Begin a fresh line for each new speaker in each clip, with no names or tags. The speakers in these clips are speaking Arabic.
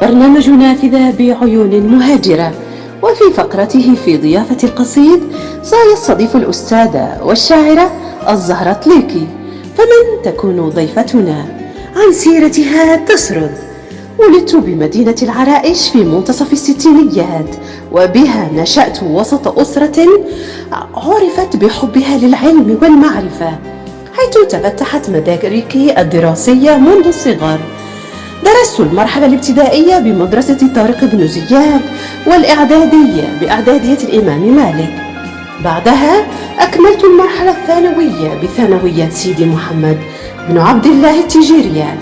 برنامج نافذة بعيون مهاجرة، وفي فقرته في ضيافة القصيد سيستضيف الأستاذة والشاعرة الزهرة طليقي. فمن تكون ضيفتنا؟ عن سيرتها تسرد: ولدت بمدينة العرائش في منتصف الستينيات، وبها نشأت وسط أسرة عرفت بحبها للعلم والمعرفة، حيث تفتحت مداركي الدراسية منذ الصغر. درست المرحلة الابتدائية بمدرسة طارق بن زياد، والإعدادية بإعدادية الإمام مالك. بعدها أكملت المرحلة الثانوية بثانوية سيدي محمد بن عبد الله التجيرية.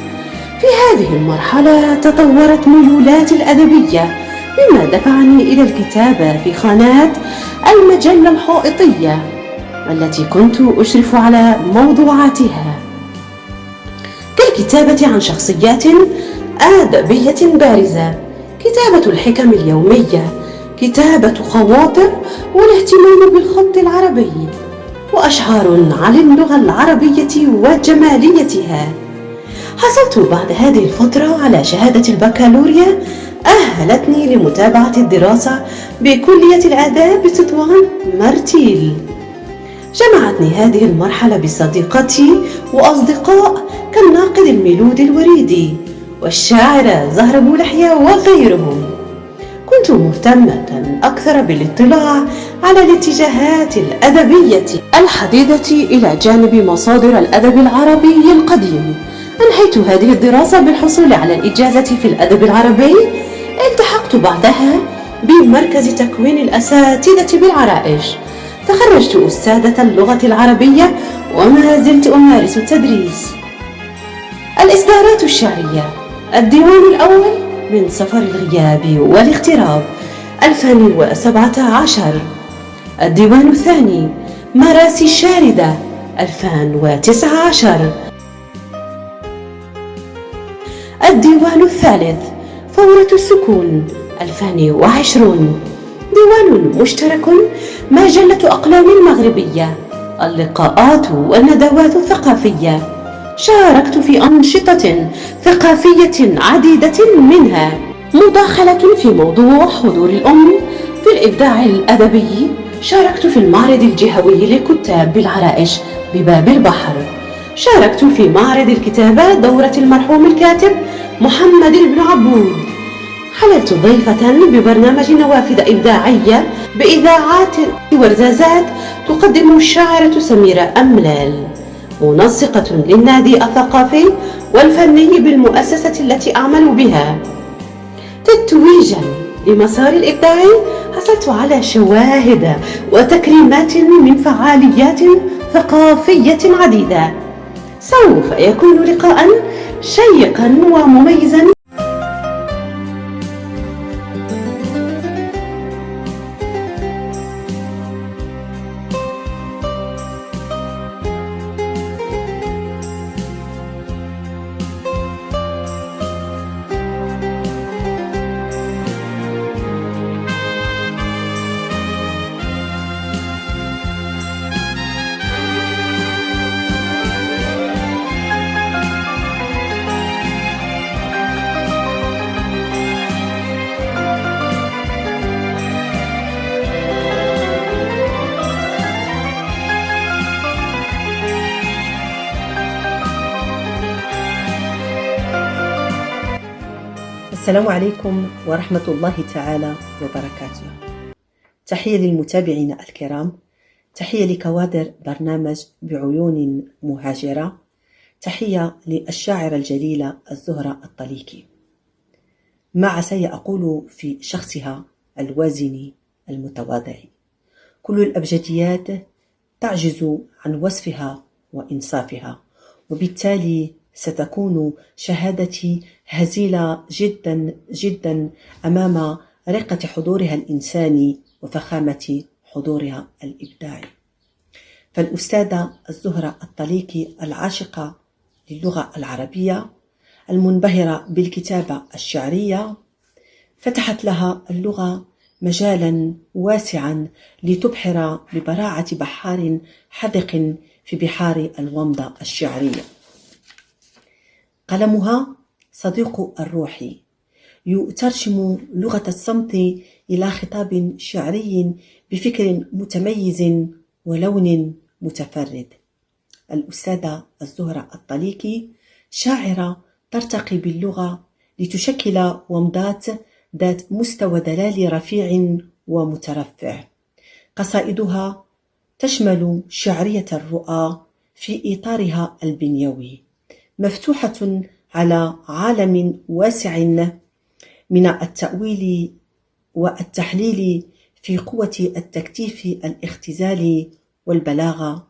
في هذه المرحلة تطورت ميولاتي الأدبية، مما دفعني إلى الكتابة في قناة المجلة الحائطية التي كنت أشرف على موضوعاتها، كالكتابة عن شخصيات أدبية بارزة، كتابة الحكم اليومية، كتابة خواطر، والاهتمام بالخط العربي، وأشعار عن اللغة العربية وجماليتها. حصلت بعد هذه الفترة على شهادة البكالوريا أهلتني لمتابعة الدراسة بكلية الآداب بتطوان مرتيل. جمعتني هذه المرحلة بصديقتي وأصدقاء كالناقد الميلود الوريدي والشاعرة زهرة بولحية وغيرهم. كنت مهتمة أكثر بالاطلاع على الاتجاهات الأدبية الحديثة إلى جانب مصادر الأدب العربي القديم. أنهيت هذه الدراسة بالحصول على الإجازة في الأدب العربي. التحقت بعدها بمركز تكوين الأساتذة بالعرائش، تخرجت أستاذة اللغة العربية وما زلت أمارس التدريس. الإصدارات الشعرية: الديوان الأول من سفر الغياب والاغتراب 2017، الديوان الثاني مراسي الشاردة 2019، الديوان الثالث فورة السكون 2020، ديوان مشترك مجلة أقلام المغربية، اللقاءات والندوات الثقافية. شاركت في أنشطة ثقافية عديدة، منها مداخلة في موضوع حضور الأم في الإبداع الأدبي. شاركت في المعرض الجهوي للكتاب بالعرائش بباب البحر. شاركت في معرض الكتابة دورة المرحوم الكاتب محمد بن عبود. حللت ضيفة ببرنامج نوافذ إبداعية بإذاعات ورزازات تقدم الشاعرة سميرة أملال، منسقة للنادي الثقافي والفني بالمؤسسة التي أعمل بها. تتويجا لمساري الإبداعي، حصلت على شواهد وتكريمات من فعاليات ثقافية عديدة. سوف يكون لقاء شيقا ومميزا.
السلام عليكم ورحمة الله تعالى وبركاته. تحية للمتابعين الكرام، تحية لكوادر برنامج بعيون مهاجرة، تحية للشاعرة الجليلة الزهرة الطليقي. ما عسى أقول في شخصها الوازن المتواضع. كل الأبجديات تعجز عن وصفها وإنصافها، وبالتالي ستكون شهادتي هزيلة جدا جدا أمام رقة حضورها الإنساني وفخامة حضورها الإبداعي. فالأستاذة الزهرة الطليقي العاشقة للغة العربية المنبهرة بالكتابة الشعرية فتحت لها اللغة مجالا واسعا لتبحر ببراعة بحار حدق في بحار الومضة الشعرية. قلمها صديق الروح، يترجم لغة الصمت إلى خطاب شعري بفكر متميز ولون متفرد. الأستاذة الزهرة الطليقي شاعرة ترتقي باللغة لتشكل ومضات ذات مستوى دلالي رفيع ومترفع. قصائدها تشمل شعرية الرؤى في إطارها البنيوي، مفتوحة على عالم واسع من التأويل والتحليل في قوة التكتيف الاختزالي والبلاغة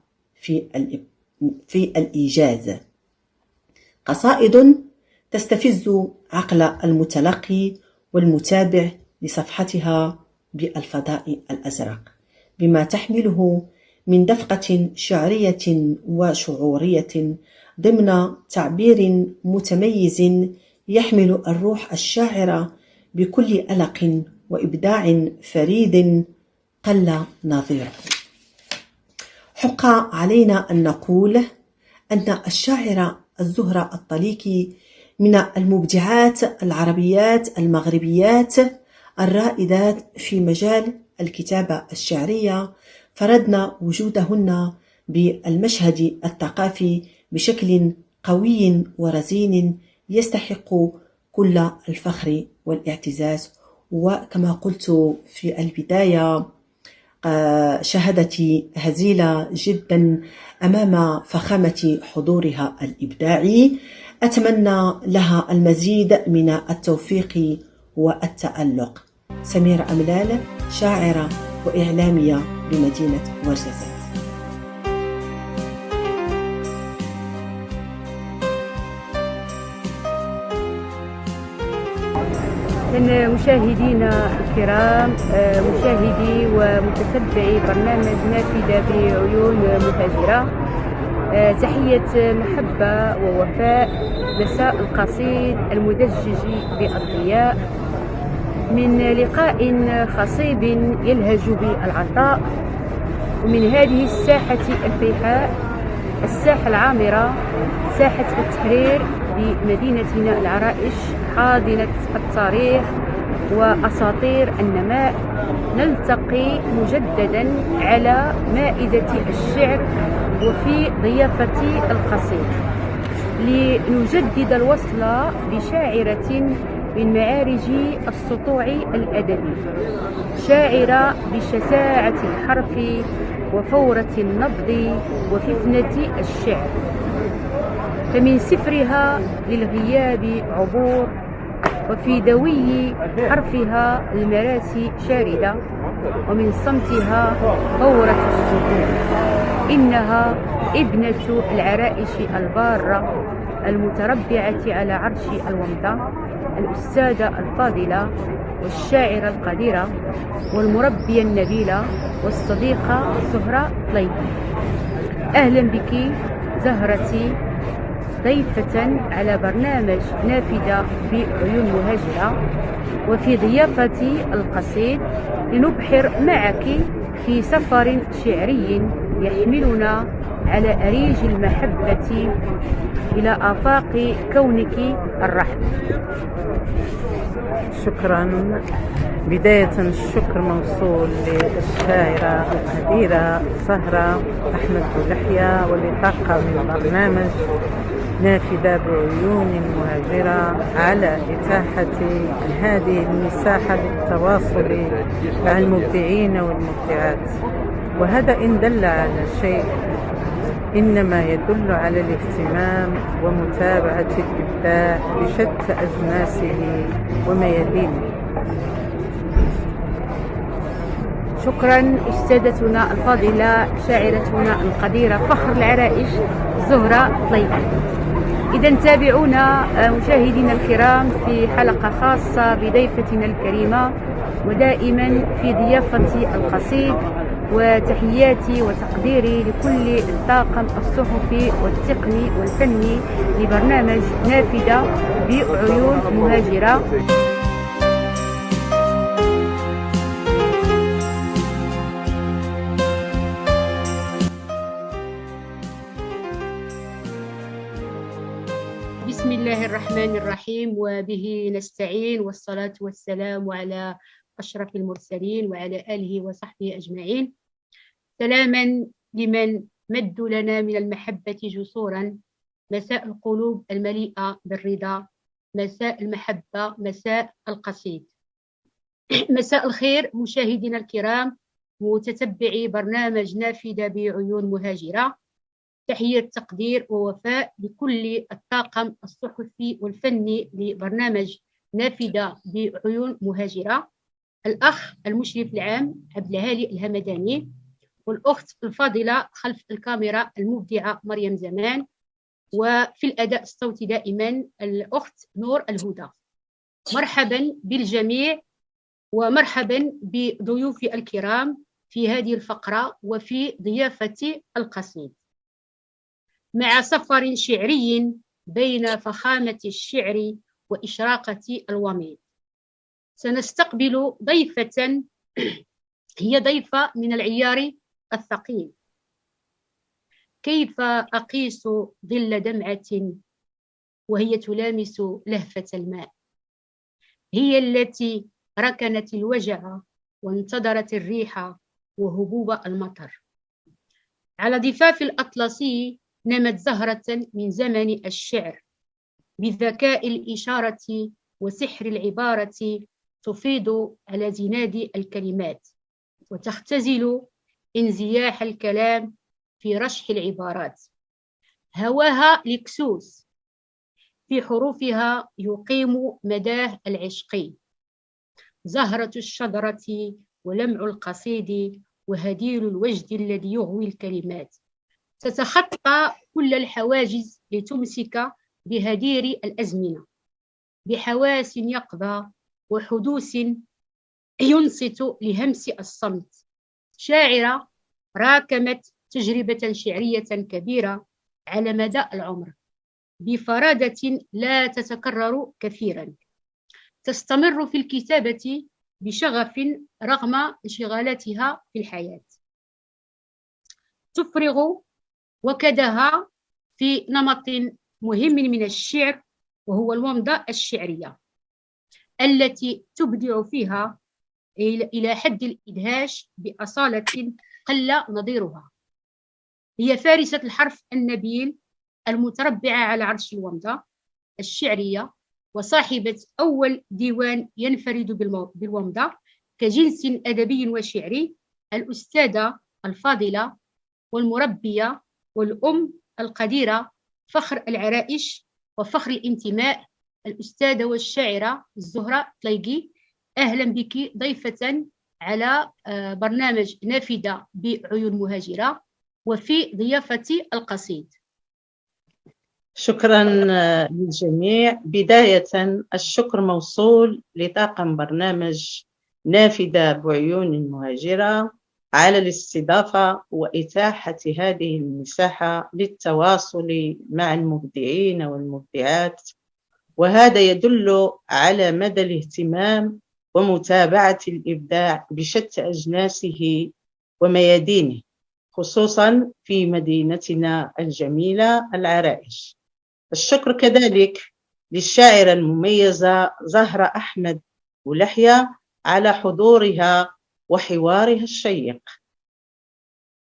في الإيجاز. قصائد تستفز عقل المتلقي والمتابع لصفحتها بالفضاء الأزرق، بما تحمله من دفقة شعرية وشعورية ضمن تعبير متميز يحمل الروح الشاعرة بكل ألق وإبداع فريد قل نظيره. حق علينا أن نقول أن الشاعرة الزهرة الطليقي من المبدعات العربيات المغربيات الرائدات في مجال الكتابة الشعرية، فردنا وجودهن بالمشهد الثقافي بشكل قوي ورزين يستحق كل الفخر والاعتزاز. وكما قلت في البداية، شهادتي هزيلة جدا أمام فخامة حضورها الإبداعي. أتمنى لها المزيد من التوفيق والتألق. سميرة أملال، شاعرة وإعلامية بمدينة ورزازات.
مشاهدينا الكرام، مشاهدي ومتتبعي برنامج نافذة بعيون مهاجرة، تحية محبة ووفاء مساء القصيد المدجج بالضياء من لقاء خصيب يلهج بالعطاء، ومن هذه الساحة الفيحاء، الساحة العامرة، ساحة التحرير بمدينتنا العرائش، حاضنة التاريخ وأساطير النماء، نلتقي مجددا على مائدة الشعر وفي ضيافة القصيد لنجدد الوصل بشاعرة من معارج السطوع الأدبي، شاعرة بشجاعة الحرف وفورة النبض وفتنة الشعر، فمن سفرها للغياب عبور، وفي دوي حرفها المراسي شاردة، ومن صمتها فورة السكون. إنها ابنة العرائش البارة المتربعة على عرش الومضة، الأستاذة الفاضلة والشاعرة القديرة والمربية النبيلة والصديقة زهرة طليقي. أهلا بك زهرتي ضيفة على برنامج نافذة بعيون مهاجرة، وفي ضيافة القصيد لنبحر معك في سفر شعري يحملنا على أريج المحبة إلى آفاق كونك الرحب.
شكرا. بداية الشكر موصول للشاعرة القديرة زهرة أحمد بولحية واللي من برنامج نافذة بعيون مهاجرة على إتاحة هذه المساحة للتواصل مع المبدعين والمبدعات. وهذا إن دل على شيء إنما يدل على الاهتمام ومتابعة الإبداع بشتى أجناسه وميادينه.
شكرا أستاذتنا الفاضلة، شاعرتنا القديرة، فخر العرائش، زهرة طليقي. إذا تابعونا مشاهدينا الكرام في حلقة خاصة بضيفتنا الكريمة، ودائما في ضيافة القصيد. وتحياتي وتقديري لكل الطاقم الصحفي والتقني والفني لبرنامج نافذة بعيون مهاجرة. بسم الله الرحمن الرحيم، وبه نستعين، والصلاة والسلام على أشرف المرسلين وعلى آله وصحبه أجمعين. سلاما لمن مدوا لنا من المحبة جسورا، مساء القلوب المليئة بالرضا، مساء المحبة، مساء القصيد. مساء الخير مشاهدينا الكرام، متتبعي برنامج نافذة بعيون مهاجرة. تحية تقدير ووفاء لكل الطاقم الصحفي والفني لبرنامج نافذة بعيون مهاجرة، الأخ المشرف العام عبد الهادي الهمداني، والأخت الفاضلة خلف الكاميرا المبدعة مريم زمان، وفي الأداء الصوتي دائما الأخت نور الهدى. مرحبا بالجميع، ومرحبا بضيوفي الكرام في هذه الفقرة وفي ضيافة القصيد، مع سفر شعري بين فخامة الشعر وإشراقة الوميض. سنستقبل ضيفة هي ضيفة من العيار الثقيل. كيف أقيس ظل دمعة وهي تلامس لهفة الماء؟ هي التي ركنت الوجع وانتظرت الريح وهبوب المطر. على ضفاف الأطلسي نمت زهرة من زمن الشعر، بذكاء الإشارة وسحر العبارة تفيض على زناد الكلمات، وتختزل انزياح الكلام في رشح العبارات. هواها لكسوس، في حروفها يقيم مداه العشقي. زهرة الشجرة ولمع القصيد وهدير الوجد الذي يغوي الكلمات، تتخطى كل الحواجز لتمسك بهدير الأزمنة، بحواس يقظة وحدوث ينصت لهمس الصمت. شاعرة راكمت تجربة شعرية كبيرة على مدى العمر، بفرادة لا تتكرر كثيرا. تستمر في الكتابة بشغف رغم انشغالاتها في الحياة. تفرغ وكدها في نمط مهم من الشعر، وهو الومضة الشعرية، التي تبدع فيها إلى حد الإدهاش بأصالة قل نظيرها. هي فارسة الحرف النبيل المتربعة على عرش الومضة الشعرية، وصاحبة أول ديوان ينفرد بالومضة كجنس أدبي وشعري، الأستاذة الفاضلة والمربية والأم القديرة، فخر العرائش وفخر الانتماء، الأستاذة والشاعرة الزهرة طليقي. أهلا بك ضيفة على برنامج نافذة بعيون مهاجرة وفي ضيافة القصيد.
شكرا للجميع. بداية الشكر موصول لطاقم برنامج نافذة بعيون المهاجرة على الاستضافة وإتاحة هذه المساحة للتواصل مع المبدعين والمبدعات، وهذا يدل على مدى الاهتمام ومتابعة الإبداع بشتى أجناسه وميادينه، خصوصا في مدينتنا الجميلة العرائش. الشكر كذلك للشاعرة المميزة زهرة أحمد ولحية على حضورها وحوارها الشيق.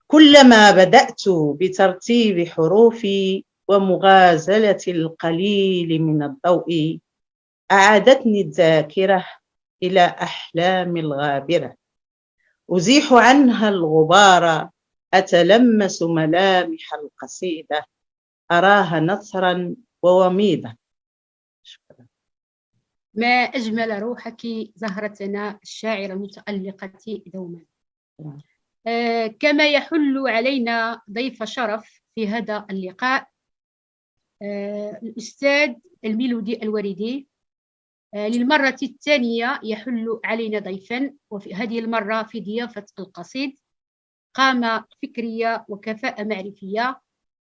كلما بدأت بترتيب حروفي ومغازلة القليل من الضوء، أعادتني الذاكرة إلى أحلام الغابرة، أزيح عنها الغبار، أتلمس ملامح القصيدة، أراها نثرا ووميضا. شكرا.
ما أجمل روحك زهرتنا الشاعرة المتألقة دوما. كما يحل علينا ضيف شرف في هذا اللقاء الأستاذ الميلودي الوردي. للمرة الثانية يحل علينا ضيفا، وفي هذه المرة في ضيافة القصيد. قامة فكرية وكفاءة معرفية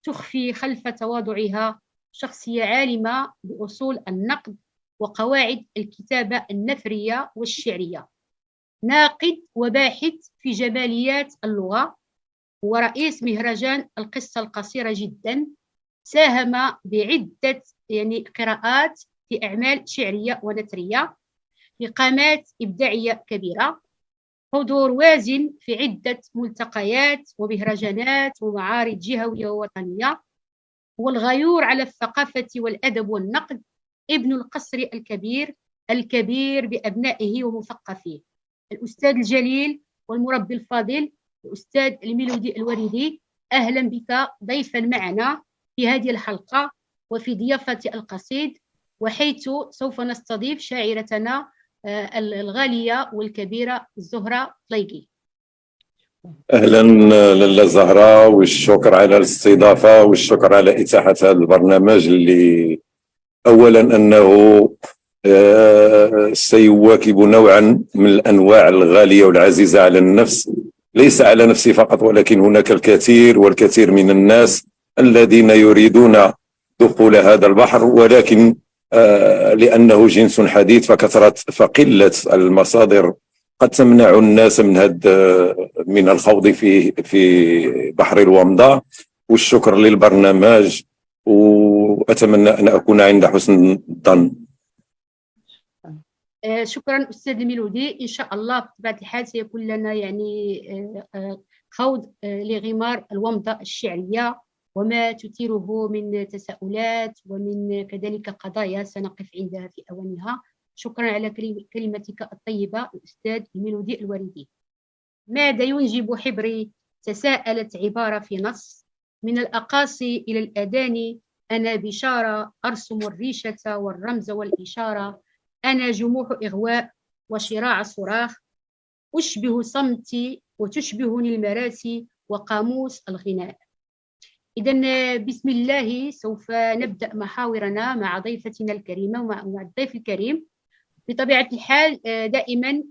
تخفي خلف تواضعها شخصية عالمة بأصول النقد وقواعد الكتابة النثرية والشعرية، ناقد وباحث في جماليات اللغة، ورئيس مهرجان القصة القصيرة جدا. ساهم بعدة يعني قراءات في أعمال شعرية ونثرية بقامات إبداعية كبيرة، حضور وازن في عدة ملتقيات ومهرجانات ومعارض جهوية ووطنية، والغيور على الثقافة والأدب والنقد، ابن القصر الكبير الكبير بأبنائه ومثقفيه، الأستاذ الجليل والمربي الفاضل الأستاذ الميلودي الوريدي. أهلا بك ضيفا معنا في هذه الحلقة وفي ضيافة القصيد، وحيث سوف نستضيف شاعرتنا الغالية والكبيرة زهرة طليقي.
أهلا لاله زهرة، والشكر على الاستضافة والشكر على إتاحة هذا البرنامج اللي أولا أنه سيواكب نوعا من الأنواع الغالية والعزيزة على النفس، ليس على نفسي فقط، ولكن هناك الكثير والكثير من الناس الذين يريدون دخول هذا البحر، ولكن لأنه جنس حديث فقلة المصادر قد تمنع الناس من الخوض في بحر الومضة. والشكر للبرنامج، وأتمنى أن أكون عند حسن الظن.
شكرا أستاذ الميلودي. إن شاء الله بطبيعة الحال سيكون لنا يعني خوض لغمار الومضة الشعرية وما تثيره من تساؤلات ومن كذلك قضايا سنقف عندها في أوانها. شكرا على كلمتك الطيبة الأستاذ الميلودي الوريدي. ماذا ينجب حبري؟ تساءلت عبارة في نص، من الأقاصي إلى الأذان أنا بشارة، أرسم الريشة والرمز والإشارة، أنا جموح إغواء وشراع صراخ، أشبه صمتي وتشبهني المراسي وقاموس الغناء. إذن بسم الله سوف نبدأ محاورنا مع ضيفتنا الكريمة ومع الضيف الكريم. بطبيعة الحال دائما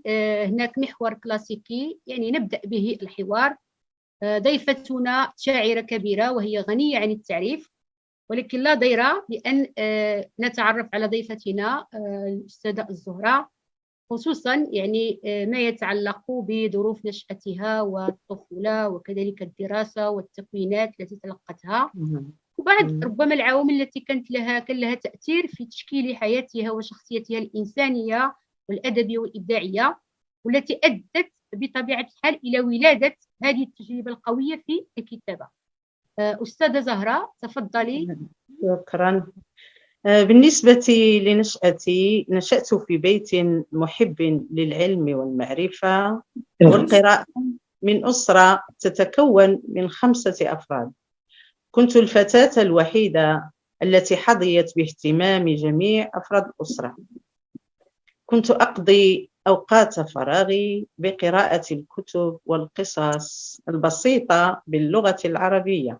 هناك محور كلاسيكي يعني نبدأ به الحوار. ضيفتنا شاعرة كبيرة وهي غنية عن التعريف، ولكن لا ضير بأن نتعرف على ضيفتنا الأستاذة الزهرة، خصوصا يعني ما يتعلق بظروف نشأتها والطفولة وكذلك الدراسة والتكوينات التي تلقتها، وبعض ربما العوامل التي كان لها تأثير في تشكيل حياتها وشخصيتها الإنسانية والأدبية والإبداعية، والتي أدت بطبيعة الحال إلى ولادة هذه التجربة القوية في الكتابة. أستاذة زهرة تفضلي.
شكرا. بالنسبة لنشأتي، نشأت في بيت محب للعلم والمعرفة والقراءة، من أسرة تتكون من 5 أفراد. كنت الفتاة الوحيدة التي حظيت باهتمام جميع أفراد الأسرة. كنت أقضي أوقات فراغي بقراءة الكتب والقصص البسيطة باللغة العربية،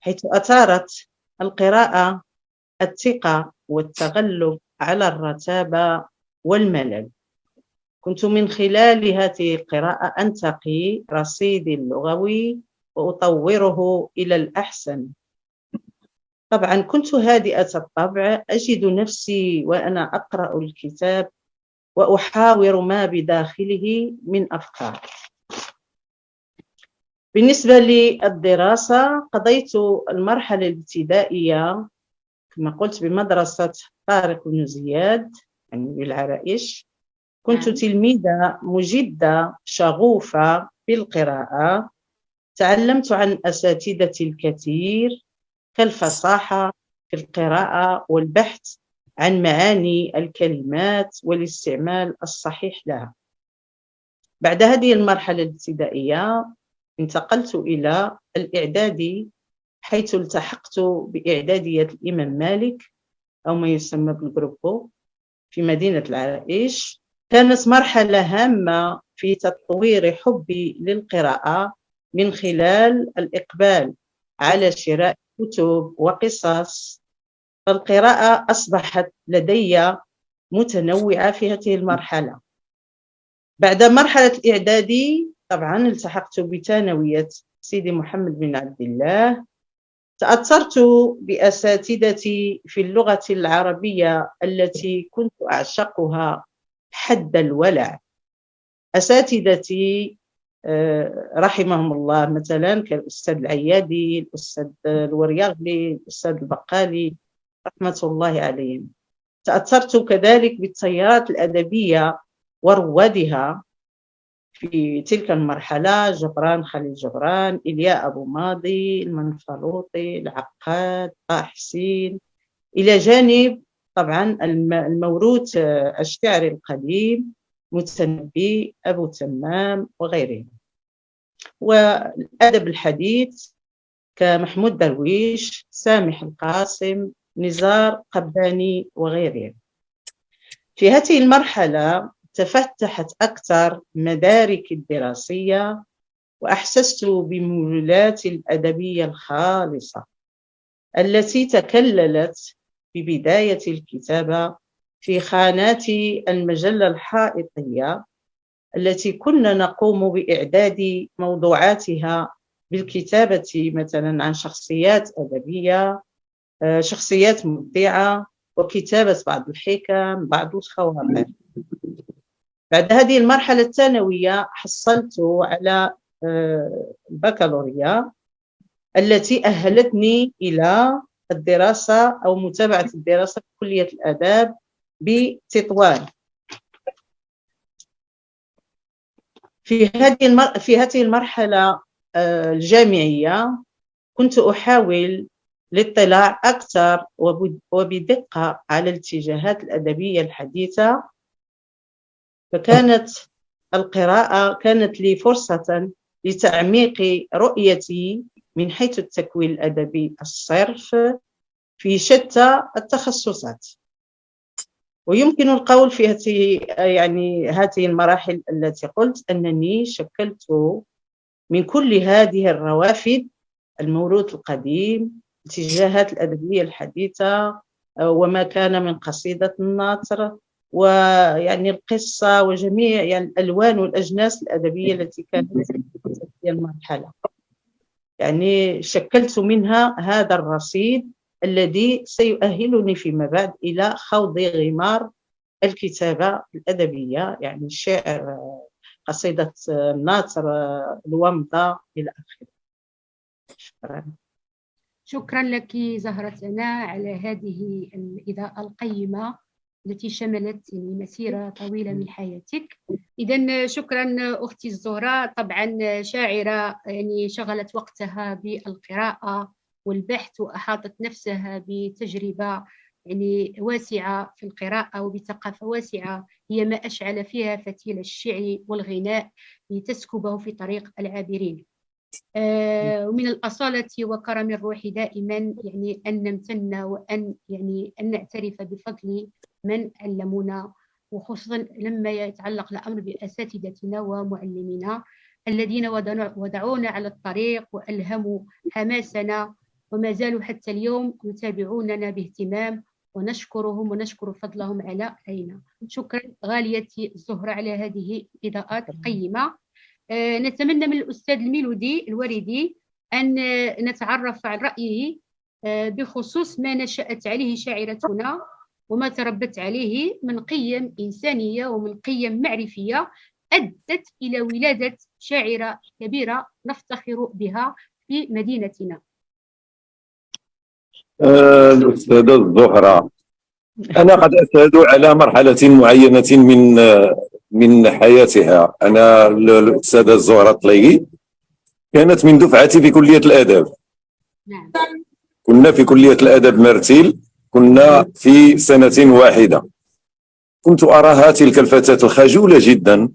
حيث أثارت القراءة الثقة والتغلب على الرتابة والملل. كنت من خلال هذه القراءة أنتقي رصيدي اللغوي وأطوره إلى الأحسن. طبعا كنت هادئة الطبع، أجد نفسي وأنا أقرأ الكتاب وأحاور ما بداخله من أفكار. بالنسبة للدراسة، قضيت المرحلة الابتدائية كما قلت بمدرسة طارق بن زياد يعني بالعرائش. كنت تلميذة مجدة شغوفة بالقراءة، تعلمت عن أساتذتي الكثير كالفصاحة في القراءة والبحث عن معاني الكلمات والاستعمال الصحيح لها. بعد هذه المرحلة الابتدائية انتقلت إلى الإعدادي، حيث التحقت بإعدادية الإمام مالك أو ما يسمى بالجروبو في مدينة العرائش. كانت مرحلة هامة في تطوير حبي للقراءة من خلال الإقبال على شراء كتب وقصص، فالقراءة أصبحت لدي متنوعة في هذه المرحلة. بعد مرحلة الإعدادي طبعا التحقت بثانوية سيدي محمد بن عبد الله. تأثرت بأساتذتي في اللغة العربية التي كنت أعشقها حد الولع. أساتذتي رحمهم الله مثلا كالأستاذ العيادي، الأستاذ الورياغلي، الأستاذ البقالي، رحمة الله عليهم. تأثرت كذلك بالتيارات الأدبية وروادها في تلك المرحلة: جبران خليل جبران، إلياء أبو ماضي، المنفلوطي، العقاد، طه حسين، إلى جانب طبعا الموروث الشعري القديم: متنبي، أبو تمام وغيرهم. والأدب الحديث كمحمود درويش، سامح القاسم، نزار قباني وغيرهم. في هذه المرحلة تفتحت أكثر مداركي الدراسية، وأحسست بميولاتي الأدبية الخالصة التي تكللت ببداية الكتابة في خانات المجلة الحائطية التي كنا نقوم بإعداد موضوعاتها بالكتابة مثلا عن شخصيات أدبية، شخصيات مبدعة، وكتابة بعض الحكم، بعض الخواطر. بعد هذه المرحلة الثانوية حصلت على البكالوريا التي أهلتني إلى الدراسة أو متابعة الدراسة في كلية الآداب بتطوان. في هذه المرحلة الجامعية كنت أحاول الاطلاع أكثر وبدقة على الاتجاهات الأدبية الحديثة، فكانت القراءة كانت لي فرصة لتعميق رؤيتي من حيث التكوين الأدبي الصرف في شتى التخصصات. ويمكن القول في هذه المراحل التي قلت أنني شكلت من كل هذه الروافد: الموروث القديم، الاتجاهات الأدبية الحديثة، وما كان من قصيدة الناطر، القصة، وجميع الألوان والأجناس الأدبية التي كانت في المرحلة. شكلت منها هذا الرصيد الذي سيؤهلني فيما بعد إلى خوض غمار الكتابة الأدبية، الشعر، قصيدة الناطر، الومضة إلى آخره. شكرا.
شكرا لك زهرتنا على هذه الإضاءة القيمة التي شملت مسيرة طويلة من حياتك. إذن شكرا أختي الزهراء، طبعا شاعرة شغلت وقتها بالقراءة والبحث، وأحاطت نفسها بتجربة واسعة في القراءة وبثقافة واسعة هي ما أشعل فيها فتيل الشعر والغناء لتسكبه في طريق العابرين. ومن الأصالة وكرم الروح دائما أن نمتن وأن أن نعترف بفضل من علمونا، وخصوصا لما يتعلق الأمر بأساتذتنا ومعلمينا الذين ودعونا على الطريق وألهموا حماسنا، وما زالوا حتى اليوم يتابعوننا باهتمام، ونشكرهم ونشكر فضلهم علينا. شكرا غاليتي الزهراء على هذه الإضاءات القيمة. نتمنى من الأستاذ الميلودي الوردي أن نتعرف عن رأيه بخصوص ما نشأت عليه شاعرتنا وما تربت عليه من قيم إنسانية ومن قيم معرفية أدت إلى ولادة شاعرة كبيرة نفتخر بها في مدينتنا.
الأستاذة الزهراء، أنا قد أشهد على مرحلة معينة من حياتها. أنا الأستاذة الزهراء الطليقي كانت من دفعتي في كلية الآداب.
نعم.
كنا في كلية الآداب مرتيل، كنا في سنة واحدة. كنت أراها تلك الفتاة الخجولة جدا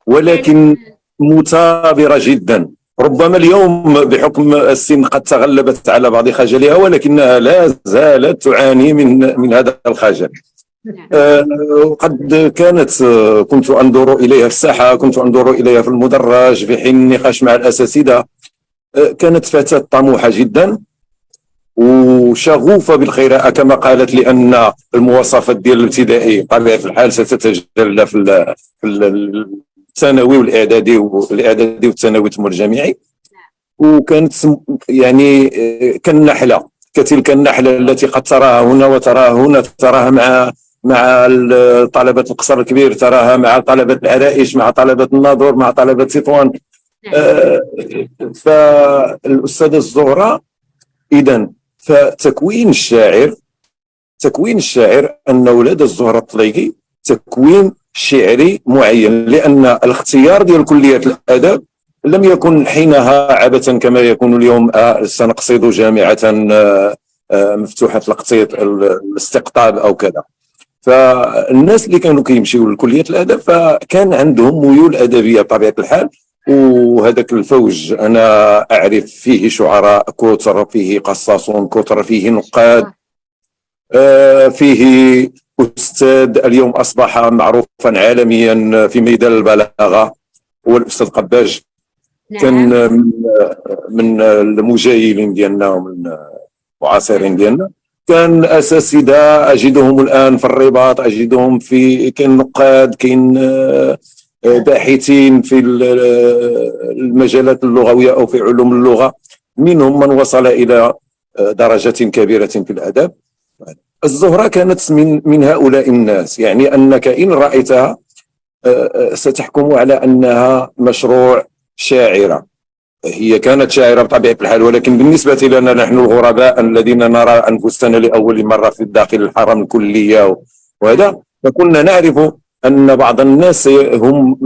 ولكن مثابرة جدا. ربما اليوم بحكم السن قد تغلبت على بعض خجلها، ولكنها لا زالت تعاني من هذا الخجل. قد كنت أنظر إليها في الساحة، كنت أنظر إليها في المدرج في حين النقاش مع الأساتذة. كانت فتاة طموحة جدا وشغوفة بالقراءة كما قالت، لأن المواصفات ديال الابتدائي بطبيعة الحال ستتجلى في الثانوي والإعدادي والثانوي ثم الجامعي. وكانت كالنحلة، كتلك النحلة التي قد تراها هنا وتراها هنا، تراها مع طلبة القصر الكبير، تراها مع طلبة العرائش، مع طلبة الناظور، مع طلبة تطوان. فالأستاذة الزهراء إذن فتكوين الشاعر أن ولاد الزهرة الطليقي تكوين شعري معين، لأن الاختيار ديال كلية الأدب لم يكن حينها عبثا كما يكون اليوم سنقصد جامعة مفتوحة الاستقطاب أو كذا. فالناس اللي كانوا كيمشيوا لكلية الأدب فكان عندهم ميول أدبية بطبيعة الحال، وهذاك الفوج أنا أعرف فيه شعراء كثر، فيه قصاصون كثر، فيه نقاد، فيه أستاذ اليوم أصبح معروفا عالميا في ميدان البلاغة هو الأستاذ قباج.
نعم.
كان من المجايلين ديالنا ومن المعاصرين ديالنا. كان أساتذة أجدهم الآن في الرباط، أجدهم كاين نقاد، كاين باحثين في المجالات اللغوية أو في علوم اللغة، منهم من وصل إلى درجة كبيرة في الأدب. الزهرة كانت من هؤلاء الناس، يعني أنك إن رأيتها ستحكم على أنها مشروع شاعرة. هي كانت شاعرة بطبيعة الحال، ولكن بالنسبة لنا نحن الغرباء الذين نرى أنفسنا لأول مرة في داخل الحرم الكلية وهذا، فكنا نعرف أن بعض الناس هم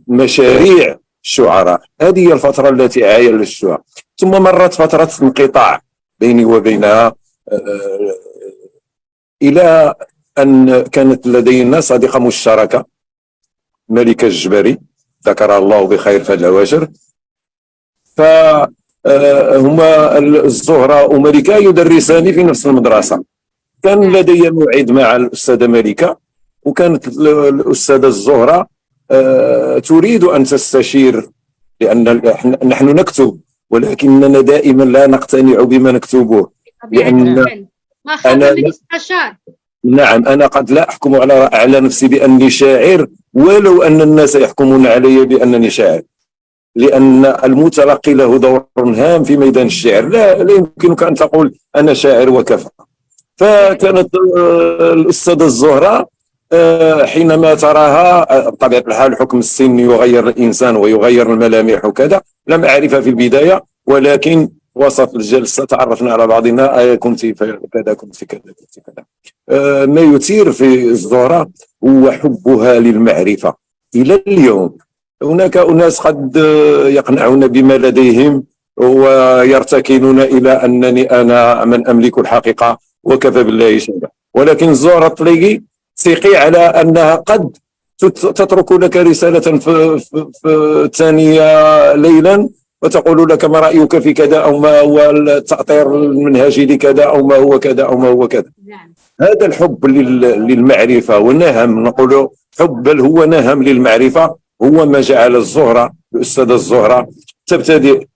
مشاريع الشعراء. هذه هي الفترة التي عايشتها، ثم مرت فترة انقطاع بيني وبينها إلى أن كانت لدينا صديقة مشتركة ملكة الجبري ذكرها الله بخير في الأواجر. فهما الزهرة وملكة يدرسان في نفس المدرسة. كان لدي موعد مع الأستاذة ملكة، وكانت الأستاذة الزهرة تريد أن تستشير، لأن نحن نكتب ولكننا دائما لا نقتنع بما نكتبه، لأن
ما خاف من استشار.
نعم، أنا قد لا أحكم على نفسي بأني شاعر ولو أن الناس يحكمون علي بأنني شاعر، لأن المتلقي له دور هام في ميدان الشعر. لا يمكنك أن تقول أنا شاعر وكفى. فكانت الأستاذة الزهرة حينما تراها بطبيعة الحال حكم السن يغير الإنسان ويغير الملامح وكذا، لم أعرفها في البداية، ولكن وسط الجلسة تعرفنا على بعضنا، كنت كذا كنت كذا كنت كذا. ما يثير في الزهرة هو حبها للمعرفة. إلى اليوم هناك أناس قد يقنعون بما لديهم ويرتكنون إلى أنني أنا من أملك الحقيقة وكفى بالله شهيدا، ولكن الزهرة الطليقي ثقي على أنها قد تترك لك رسالة في الثانية ليلا وتقول لك ما رأيك في كذا، أو ما هو التأطير المنهجي لكذا، أو ما هو كذا أو ما هو كذا. هذا الحب للمعرفة ونهم، نقول حب بل هو نهم للمعرفة، هو ما جعل الزهرة الأستاذة الزهرة تبتدئ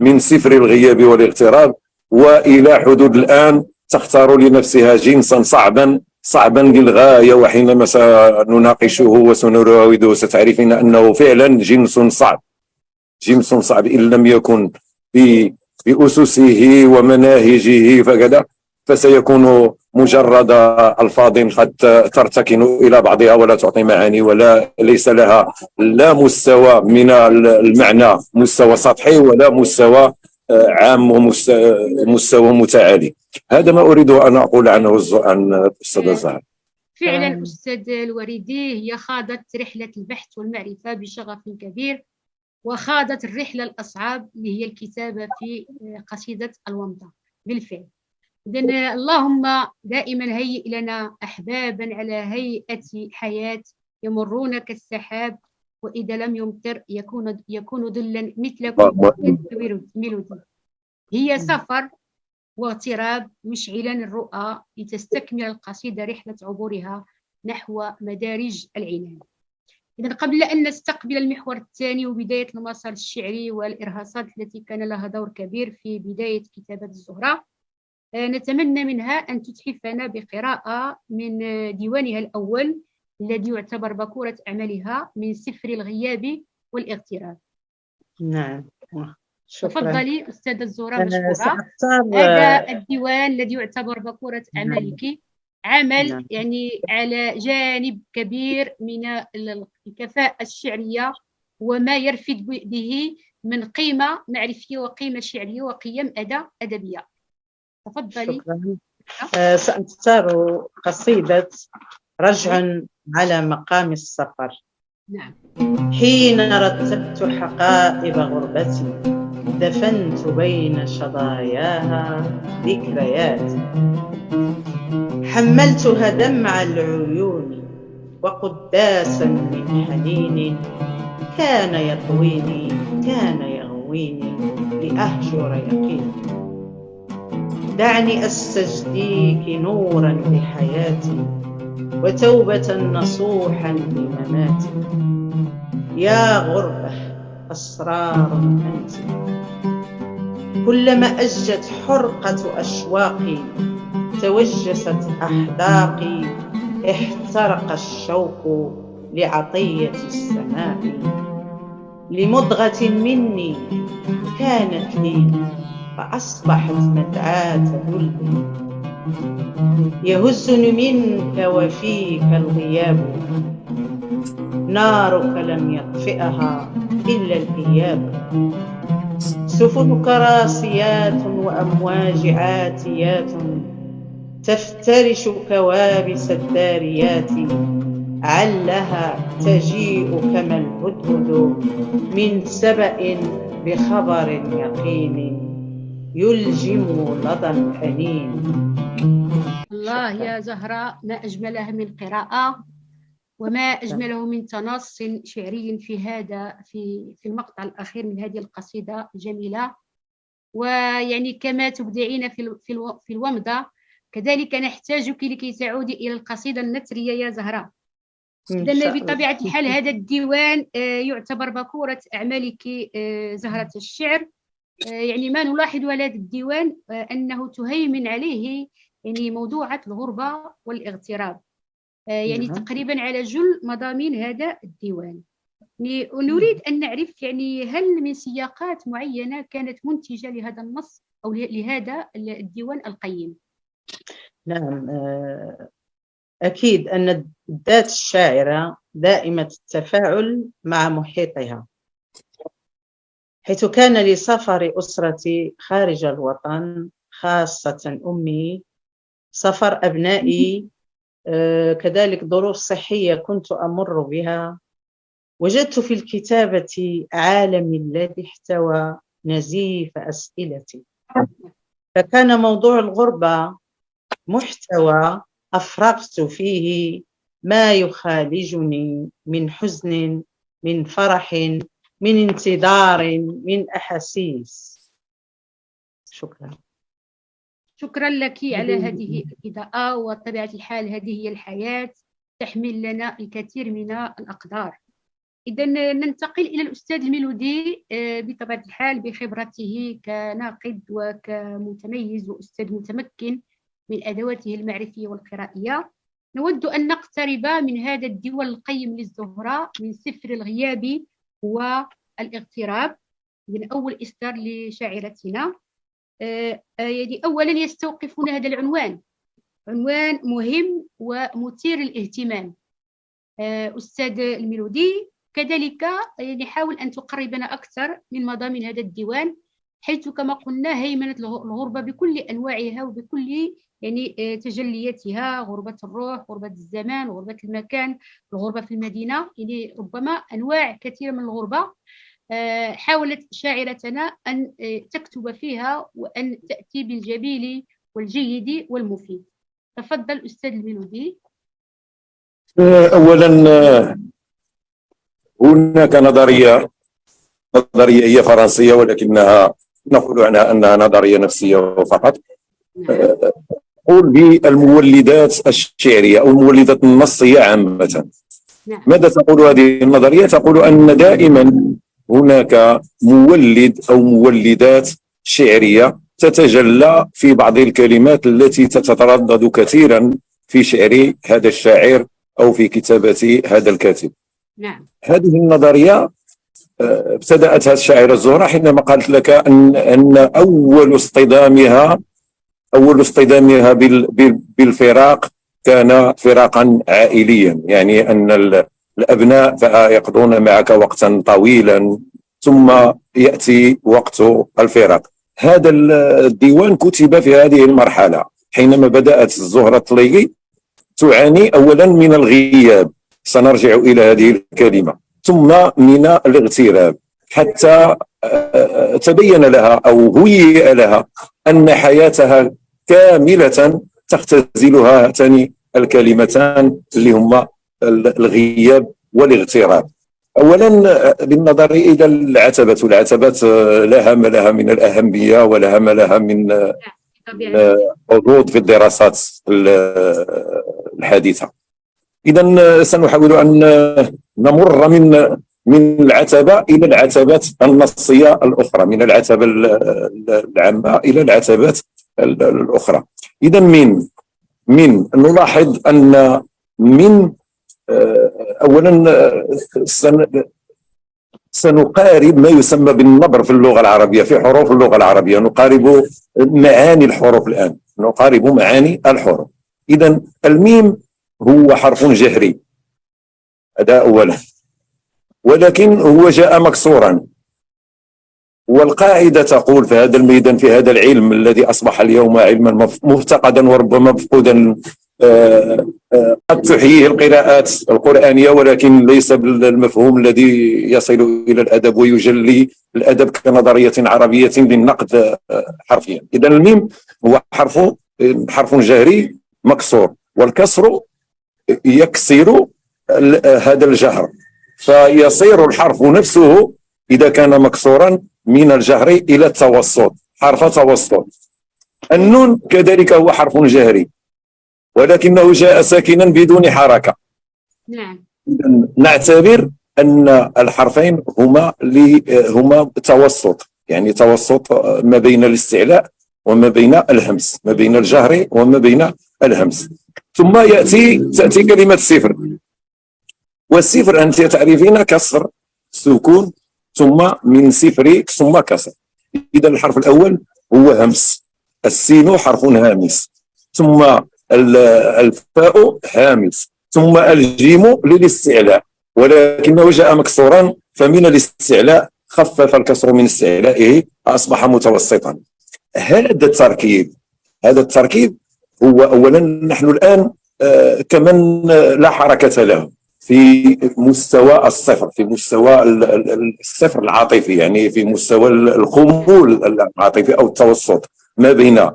من صفر الغياب والاغتراب وإلى حدود الآن تختار لنفسها جنسا صعبا للغاية، وحينما سنناقشه وسنراوده ستعرفين أنه فعلا جنس صعب إن لم يكن بأسسه ومناهجه فكذا، فسيكون مجرد ألفاظ قد ترتكن إلى بعضها ولا تعطي معاني، ولا ليس لها لا مستوى من المعنى مستوى سطحي ولا مستوى عام ومستوى متعالي. هذا ما أريد أن أقول عنه عن الأستاذة زهرة.
فعلا أستاذ الوريدي هي خاضت رحلة البحث والمعرفة بشغف كبير، وخاضت الرحلة الأصعب اللي هي الكتابة في قصيدة الومضة. بالفعل إذن اللهم دائما هيئ لنا أحبابا على هيئة حياة يمرون كالسحاب، وإذا لم يمطر يكون ظلا مثلكم ميلودي. هي سفر واغتراب مشعلا الرؤى لتستكمل القصيدة رحلة عبورها نحو مدارج العنان. إذن قبل أن نستقبل المحور الثاني وبداية المسار الشعري والإرهاصات التي كان لها دور كبير في بداية كتابة الزهرة، نتمنى منها أن تتحفنا بقراءة من ديوانها الأول الذي يعتبر بكورة أعمالها من سفر الغياب والاغتراب.
نعم،
تفضلي أستاذة الزهرة مشكورة. هذا الديوان الذي يعتبر بكورة أعمالك عمل يعني على جانب كبير من الكفاءة الشعرية وما يرفد به من قيمة معرفية وقيمة شعرية وقيم أدبية. تفضلي.
شكرا. سأختار قصيدة رجع على مقام السفر.
نعم.
حين رتبت حقائب غربتي دفنت بين شظاياها ذكريات، حملتها دمع العيون وقداسا من حنين كان يطويني كان يغويني لأهجر يقين. دعني أستجديك نورا لحياتي وتوبة نصوحا لمماتي. يا غربة أسرار أنت، كلما أجت حرقة أشواقي توجست أحداقي احترق الشوق لعطية السماء. لمضغة مني كانت لي فأصبحت مدعاة ذل، يهزني منك وفيك الغياب، نارك لم يطفئها إلا الإياب. سفنك راسيات وأمواج عاتيات تفترش كوابس الداريات، علها تجيء كما الهدهد من سبأ بخبر يقين يلجم لظى الحنين.
الله يا زهراء، ما أجملها من قراءة وما أجمله من تنص شعري في المقطع الأخير من هذه القصيدة الجميلة. ويعني كما تبدعين في الومضة كذلك نحتاجك لكي تعودي إلى القصيدة النثرية يا زهراء. لأن بطبيعة الحال هذا الديوان يعتبر بكورة أعمالك زهرة الشعر. يعني ما نلاحظ على هذا الديوان أنه تهيمن عليه يعني موضوعة الغربة والاغتراب، يعني تقريبا على جل مضامين هذا الديوان. نريد أن نعرف يعني هل من سياقات معينة كانت منتجة لهذا النص أو لهذا الديوان القيم؟
نعم، أكيد أن الذات الشاعرة دائمة التفاعل مع محيطها، حيث كان لسفر أسرتي خارج الوطن خاصة أمي، سفر أبنائي، كذلك ظروف صحية كنت أمر بها، وجدت في الكتابة عالمي الذي احتوى نزيف أسئلتي. فكان موضوع الغربة محتوى أفرغت فيه ما يخالجني من حزن، من فرح، من انتظار، من أحاسيس. شكرا.
شكرا لك على هذه الإضاءة. وطبيعة الحال هذه هي الحياة، تحمل لنا الكثير من الأقدار. إذا ننتقل إلى الأستاذ الميلودي بطبيعة الحال بخبرته كناقد وكمتميز وأستاذ متمكن من أدواته المعرفية والقرائية. نود أن نقترب من هذا الديوان القيم للزهراء من سفر الغياب والاغتراب، من أول إصدار لشاعرتنا. يعني أولا يستوقفون هذا العنوان، عنوان مهم ومثير للاهتمام. أستاذ الميلودي كذلك يعني حاول أن تقربنا أكثر من مضامين هذا الديوان، حيث كما قلنا هيمنت الغربة بكل أنواعها وبكل يعني تجلياتها، غربة الروح، غربة الزمان، غربة المكان، الغربة في المدينة، يعني ربما أنواع كثيرة من الغربة حاولت شاعرتنا أن تكتب فيها وأن تأتي بالجميل والجيد والمفيد. تفضل أستاذ الميلودي.
أولا هناك نظرية هي فرنسية، ولكنها نقول عنها أنها نظرية نفسية فقط. تقول بالمولدات الشعرية أو المولدات النصية عامة. ماذا تقول هذه النظرية؟ تقول أن دائما هناك مولد أو مولدات شعرية تتجلى في بعض الكلمات التي تتردد كثيرا في شعر هذا الشاعر أو في كتابة هذا الكاتب.
نعم.
هذه النظرية ابتدأتها الشاعرة الزهراء حينما قالت لك أن أول اصطدامها بالفراق كان فراقا عائليا، يعني أن الأبناء يقضون معك وقتا طويلا ثم يأتي وقت الفراق. هذا الديوان كتب في هذه المرحلة حينما بدأت الزهرة الطليقي تعاني أولا من الغياب، سنرجع إلى هذه الكلمة، ثم من الاغتراب، حتى تبين لها أو هيئ لها أن حياتها كاملة تختزلها هاتان الكلمتان اللي هما الغياب والاغتراب. أولا بالنظر إلى العتبة لها ما لها من الأهمية ولها ما لها من حظوظ في الدراسات الحديثة. إذا سنحاول أن نمر من العتبة إلى العتبات النصية الأخرى، من العتبة العامة إلى العتبات الأخرى. إذا من نلاحظ أن من أولا سنقارب ما يسمى بالنبر في اللغة العربية، في حروف اللغة العربية نقارب معاني الحروف الآن، نقارب معاني الحروف. إذا الميم هو حرف جهري، هذا أولا، ولكن هو جاء مكسورا، والقاعدة تقول في هذا الميدان، في هذا العلم الذي أصبح اليوم علما مفتقدا وربما مفقودا، قد تحييه القراءات القرآنية ولكن ليس بالمفهوم الذي يصل إلى الأدب ويجلي الأدب كنظرية عربية للنقد حرفيا. إذا الميم هو حرف جهري مكسور، والكسر يكسر هذا الجهر، فيصير الحرف نفسه إذا كان مكسورا من الجهر إلى التوسط، حرف توسط. النون كذلك هو حرف جهري ولكنه جاء ساكنا بدون حركة.
نعم.
نعتبر أن الحرفين هما توسط، يعني توسط ما بين الاستعلاء وما بين الهمس، ما بين الجهر وما بين الهمس. ثم تأتي كلمة صفر، والصفر أنت تعرفين كسر سكون ثم من صفر ثم كسر. إذا الحرف الأول هو همس، السين حرف هامس، ثم الفاء هامس، ثم الجيم للاستعلاء ولكنه جاء مكسورا، فمن الاستعلاء خفف الكسر من استعلائه أصبح متوسطا. هذا التركيب هو أولا نحن الآن كمن لا حركة له في مستوى الصفر، في مستوى الصفر العاطفي، يعني في مستوى الخمول العاطفي أو التوسط ما بين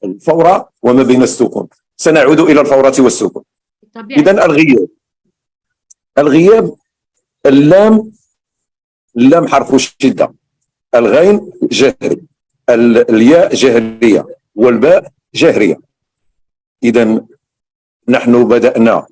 الفورة وما بين السكون. سنعود إلى الفورة والسكون. إذن الغياب اللام حرف شدة، الغين جهري، الياء جهرية، والباء جهرية. إذن نحن بدأنا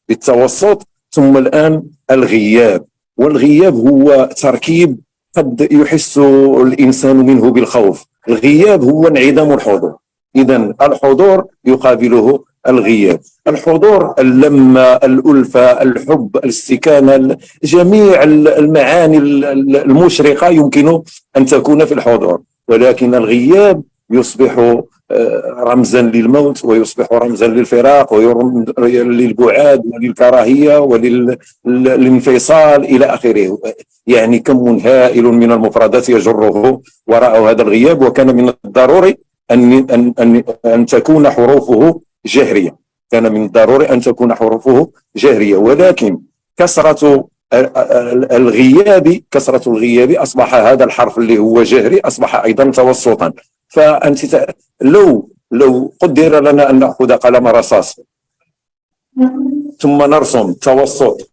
بالتوسط ثم الآن الغياب، والغياب هو تركيب قد يحس الإنسان منه بالخوف. الغياب هو انعدام الحضور، إذن الحضور يقابله الغياب. الحضور اللمة، الألفة، الحب، الاستكانة، جميع المعاني المشرقة يمكن أن تكون في الحضور، ولكن الغياب يصبح رمزا للموت، ويصبح رمزا للفراق وللبعاد وللكراهية وللانفصال إلى آخره. يعني كم هائل من المفردات يجره وراء هذا الغياب، وكان من الضروري أن تكون حروفه جهرية، كان من الضروري أن تكون حروفه جهرية، ولكن كسرة الغياب أصبح هذا الحرف اللي هو جهري أصبح أيضا توسطا. فأنت لو قدر لنا أن نأخذ قلم رصاص ثم نرسم توسط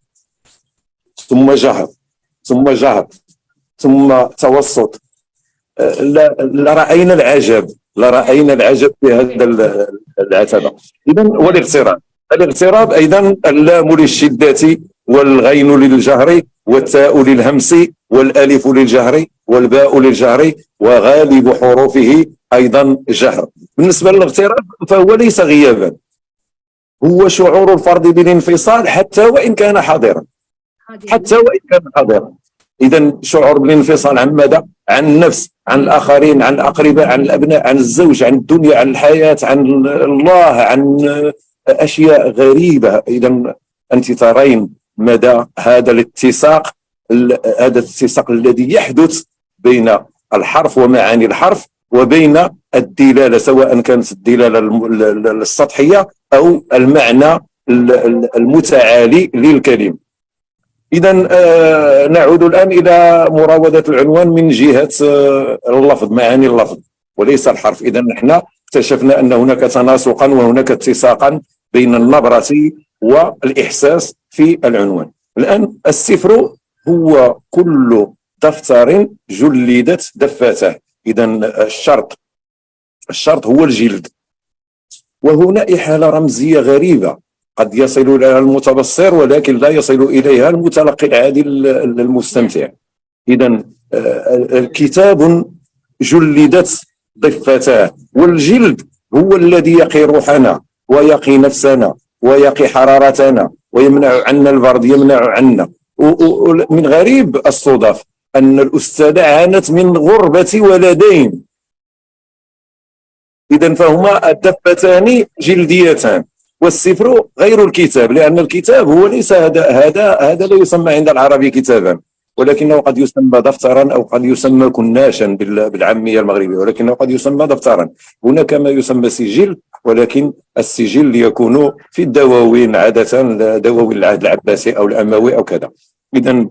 ثم جهر ثم جهر ثم توسط، لرأينا العجب في هذا العتبة. إذن والاغتراب أيضا اللام للشدة والغين للجهر والتاء للهمس والألف للجهر والباء للجهر وغالب حروفه أيضا جهر. بالنسبة للاغتراب فهو ليس غيابا، هو شعور الفرد بالانفصال حتى وإن كان حاضرا، إذن شعور بالانفصال عن ماذا؟ عن النفس، عن الآخرين، عن الأقرباء، عن الأبناء، عن الزوج، عن الدنيا، عن الحياة، عن الله، عن أشياء غريبة. إذن أنت ترين مدى هذا الاتساق الذي يحدث بين الحرف ومعاني الحرف وبين الدلالة، سواء كانت الدلالة السطحية أو المعنى المتعالي للكلمة. إذا نعود الآن إلى مراودة العنوان من جهة اللفظ، معاني اللفظ وليس الحرف. إذا نحن اكتشفنا أن هناك تناسقا وهناك اتساقا بين النبرة والإحساس في العنوان. الآن السفر هو كل دفتر جلدت دفاته. إذا الشرط هو الجلد، وهنا إحالة رمزية غريبة قد يصل إليها المتبصر ولكن لا يصل إليها المتلقي العادي المستمتع. إذا الكتاب جلدت ضفتاه، والجلد هو الذي يقي روحنا ويقي نفسنا ويقي حرارتنا ويمنع عنا البرد، يمنع عنا. من غريب الصدف أن الأستاذة عانت من غربة ولدين. إذا فهما الدفتان جلديتان، والسفر غير الكتاب، لأن الكتاب هو ليس هذا لا يسمى عند العربي كتابا، ولكنه قد يسمى دفترا أو قد يسمى كناشا بالعامية المغربية، ولكنه قد يسمى دفترا. هناك ما يسمى سجل، ولكن السجل يكون في الدواوين عادة، دواوين العهد العباسي أو الأموي أو كذا. إذا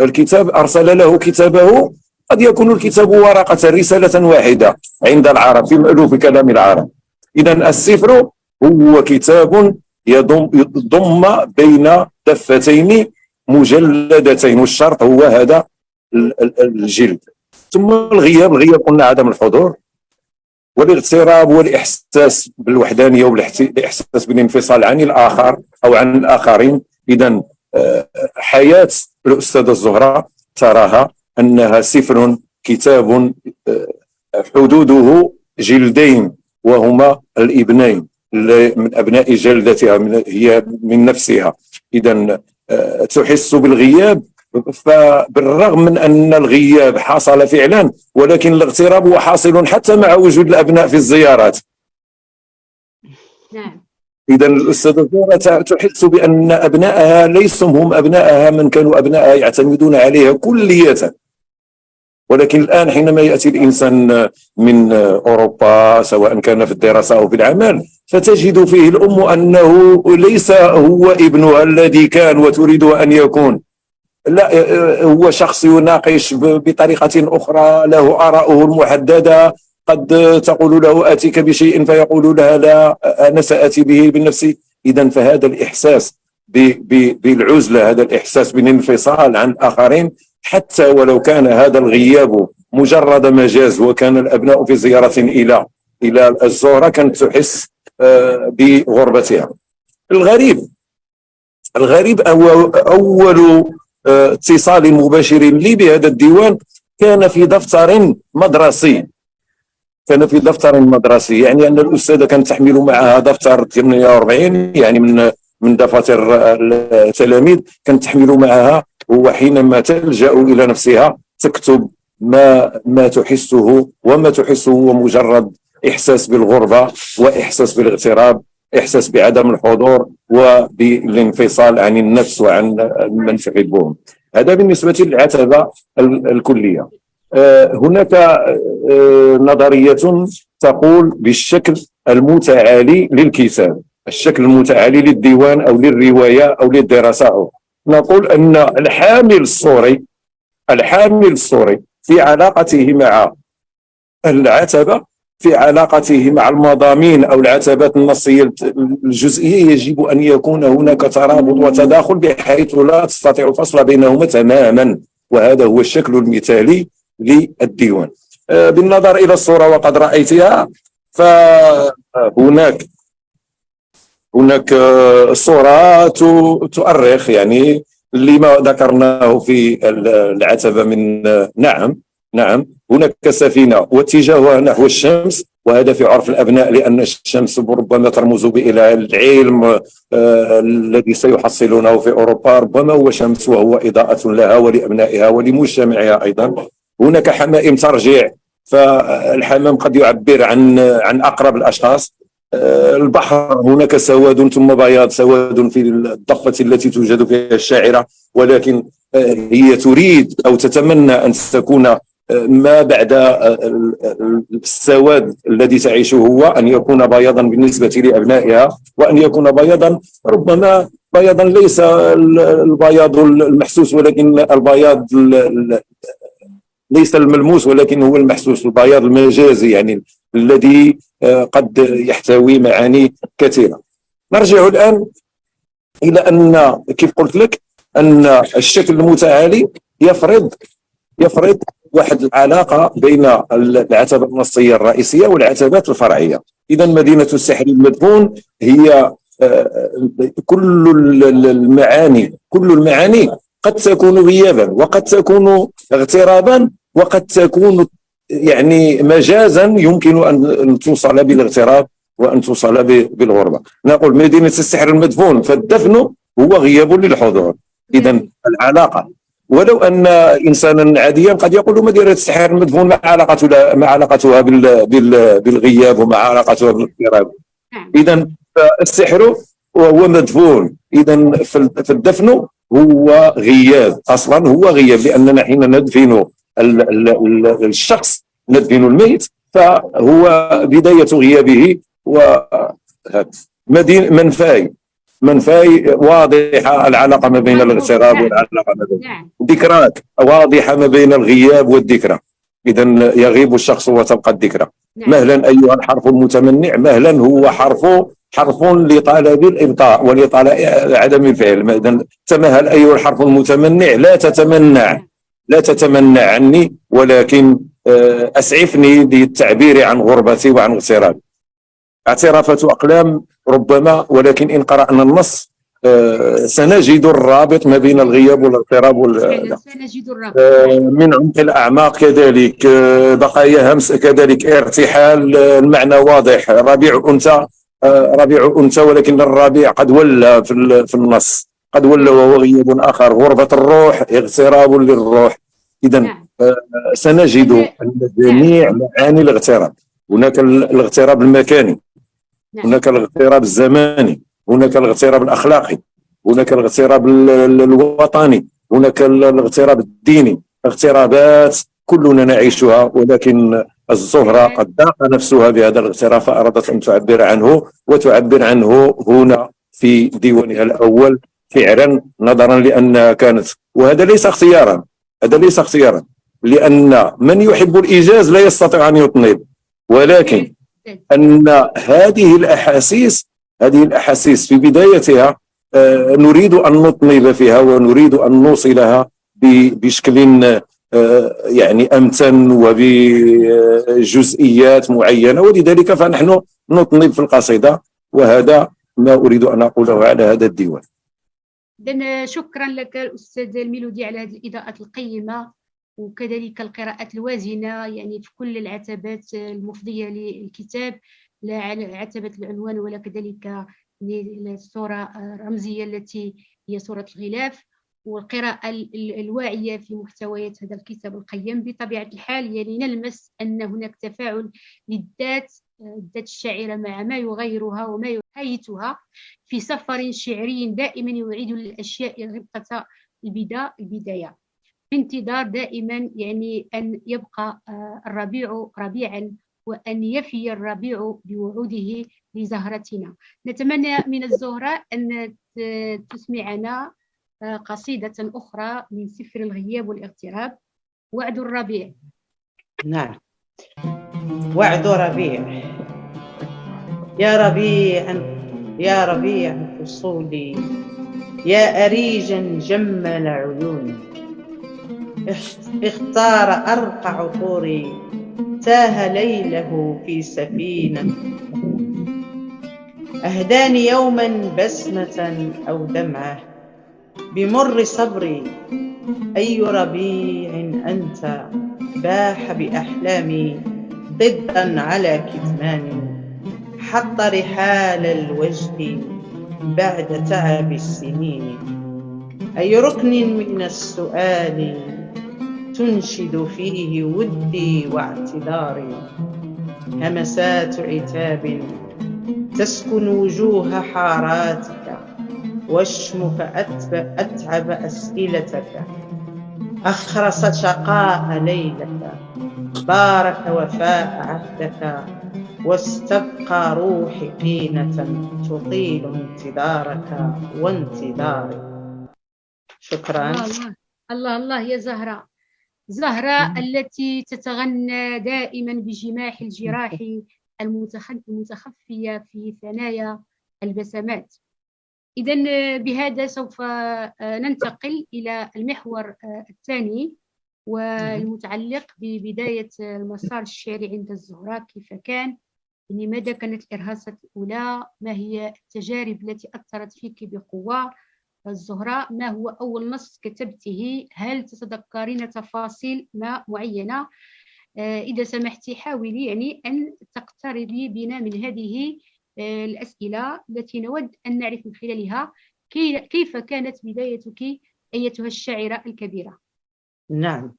الكتاب أرسل له كتابه، قد يكون الكتاب ورقة رسالة واحدة عند العرب في مألوف كلام العرب. إذا السفر هو كتاب يضم بين دفتين مجلدتين، والشرط هو هذا الجلد. ثم الغياب قلنا عدم الحضور، والاغتراب والإحساس بالوحدانية والإحساس بالانفصال عن الآخر أو عن الآخرين. إذا حياة الأستاذة الزهراء تراها أنها سفر، كتاب حدوده جلدين، وهما الابنين من أبناء جلدتها، هي من نفسها. إذا تحس بالغياب، فبالرغم من أن الغياب حصل فعلا، ولكن الاغتراب هو حاصل حتى مع وجود الأبناء في الزيارات.
نعم.
إذا الأستاذة زهرة تحس بأن أبنائها ليسوا هم أبنائها من كانوا أبنائها يعتمدون عليها كلية. ولكن الآن حينما يأتي الإنسان من أوروبا سواء كان في الدراسة أو في العمل، فتجد فيه الأم أنه ليس هو ابنها الذي كان وتريد أن يكون، لا، هو شخص يناقش بطريقة أخرى، له آراءه المحددة. قد تقول له آتيك بشيء فيقول لها لا، أنا سآتي به بنفسي. إذا فهذا الإحساس بالعزلة، هذا الإحساس بالانفصال عن الآخرين، حتى ولو كان هذا الغياب مجرد مجاز وكان الأبناء في زيارة إلى الزهرة، كانت تحس بغربتها. الغريب أول اتصال مباشر لي بهذا الديوان كان في دفتر مدرسي. يعني أن الأستاذة كانت تحمل معها دفتر 48، يعني من دفاتر التلاميذ كانت تحمل معها، وحينما تلجأ إلى نفسها تكتب ما تحسه، وما تحسه هو مجرد إحساس بالغربة وإحساس بالاغتراب، إحساس بعدم الحضور وبالانفصال عن النفس وعن من تحبهم. هذا بالنسبة للعتبة الكلية. هناك نظرية تقول بالشكل المتعالي للكتاب، الشكل المتعالي للديوان أو للرواية أو للدراسة. نقول أن الحامل الصوري في علاقته مع العتبة، في علاقته مع المضامين أو العتبات النصية الجزئية، يجب أن يكون هناك ترابط وتداخل بحيث لا تستطيع الفصل بينهما تماما، وهذا هو الشكل المثالي للديوان. بالنظر إلى الصورة وقد رأيتها، فهناك صورة تؤرخ يعني لما ذكرناه في العتبة من نعم هناك سفينة واتجاهها نحو الشمس، وهذا في عرف الأبناء لأن الشمس ربما ترمز إلى العلم الذي سيحصلونه في أوروبا، ربما هو شمس وهو إضاءة لها ولأبنائها ولمجتمعها أيضا. هناك حمائم ترجع، فالحمام قد يعبر عن أقرب الأشخاص. البحر هناك سواد ثم بياض، سواد في الضفة التي توجد فيها الشاعرة، ولكن هي تريد أو تتمنى أن تكون ما بعد السواد الذي تعيشه هو أن يكون بياضا بالنسبة لأبنائها، وأن يكون بياضا ربما بياضا ليس البياض المحسوس، ولكن البياض ليس الملموس ولكن هو المحسوس، البياض المجازي يعني الذي قد يحتوي معاني كثيرة. نرجع الآن إلى أن كيف قلت لك أن الشكل المتعالي يفرض واحد العلاقة بين العتبة النصية الرئيسية والعتبات الفرعية. إذا مدينة السحر المدفون هي كل المعاني قد تكون غيابا، وقد تكون اغترابا، وقد تكون يعني مجازا يمكن أن توصل بالاغتراب وأن توصل بالغربة. نقول مدينة السحر المدفون، فالدفن هو غياب للحضور. إذا العلاقة، ولو أن إنسانا عاديا قد يقول مدينة السحر المدفون ما علاقتها بالغياب وما علاقتها بالاغتراب. إذا السحر وهو مدفون، إذا فالدفن هو غياب، أصلا هو غياب، لأننا حين ندفن الشخص ندفن الميت فهو بداية غيابه. منفاي واضحة العلاقة ما بين الاغتراب والعلاقة ما بين ذكراك واضحة ما بين الغياب والذكرى. إذا يغيب الشخص وتبقى الذكرى. مهلا أيها الحرف المتمنع، مهلا هو حرف لطلب الإبطاء ولطلب عدم الفعل. إذا تمهل أيها الحرف المتمنع، لا تتمنع عني، ولكن أسعفني للتعبير عن غربتي وعن اغترابي. اعترافات أقلام ربما، ولكن إن قرأنا النص سنجد الرابط ما بين الغياب والاغتراب
سنجد الرابط
من عمق الأعماق كذلك، بقايا همس كذلك، ارتحال، المعنى واضح. ربيع أنثى ولكن الربيع قد ولى في النص، قد ولى وهو غياب آخر. غربة الروح، اغتراب للروح. إذا سنجد أن جميع معاني الاغتراب. هناك الاغتراب المكاني، هناك الاغتراب الزماني، هناك الاغتراب الأخلاقي، هناك الاغتراب الوطني، هناك الاغتراب الديني. اغترابات كلنا نعيشها، ولكن الزهرة قد ذاق نفسها بهذا الاغتراب فأرادت أن تعبر عنه، وتعبر عنه هنا في ديوانها الأول فعلا، نظرا لأنها كانت، وهذا ليس اختيارا، لأن من يحب الإيجاز لا يستطيع أن يطنب، ولكن أن هذه الأحاسيس في بدايتها نريد أن نطنب فيها ونريد أن نوصلها بشكل يعني أمتن وبجزئيات معينة، ولذلك فنحن نطنب في القصيدة، وهذا ما أريد أن أقوله على هذا الديوان.
إذن شكرا لك الأستاذ الميلودي على هذه الإضاءة القيمة، وكذلك القراءات الوازنة يعني في كل العتبات المفضية للكتاب، لا على عتبة العنوان ولا كذلك للصورة الرمزية التي هي صورة الغلاف، والقراءة الواعية في محتويات هذا الكتاب القيم. بطبيعة الحال يعني نلمس أن هناك تفاعل للذات الشاعرة مع ما يغيرها وما يهيتها في سفر شعري دائما يعيد للأشياء ربقة البداية، في انتظار دائما يعني أن يبقى الربيع ربيعا، وأن يفي الربيع بوعوده لزهرتنا. نتمنى من الزهرة أن تسمعنا قصيدة أخرى من سفر الغياب والاغتراب، وعد الربيع.
نعم، وعد ربيع. يا ربيع فصولي، يا أريجا جمل عيوني، اختار أرقى عطوري، تاه ليله في سفينة، أهداني يوما بسمة أو دمعة بمر صبري. أي ربيع أنت باح بأحلامي ضدا على كتماني، حط رحال الوجد بعد تعب السنين. أي ركن من السؤال تنشد فيه ودي واعتذاري، همسات عتاب تسكن وجوه حاراتك، واشمك أتعب أسئلتك. أخرست شقاء ليلك، بارك وفاء عهدك، واستبقى روحي قينة تطيل انتظارك وانتظاري. شكرا.
الله الله الله الله يا زهرة. زهرة التي تتغنى دائما بجماح الجراح المتخفية في ثنايا البسمات. إذن بهذا سوف ننتقل إلى المحور الثاني والمتعلق ببداية المسار الشعري عند الزهراء. كيف كان؟ لماذا كانت الإرهاصات الأولى؟ ما هي التجارب التي أثرت فيك بقوة؟ الزهراء، ما هو أول نص كتبته؟ هل تتذكرين تفاصيل ما معينة؟ إذا سمحتي حاولي يعني أن تقتربي بنا من هذه الأسئلة التي نود أن نعرف من خلالها كيف كانت بدايتك أيتها الشاعرة الكبيرة.
نعم،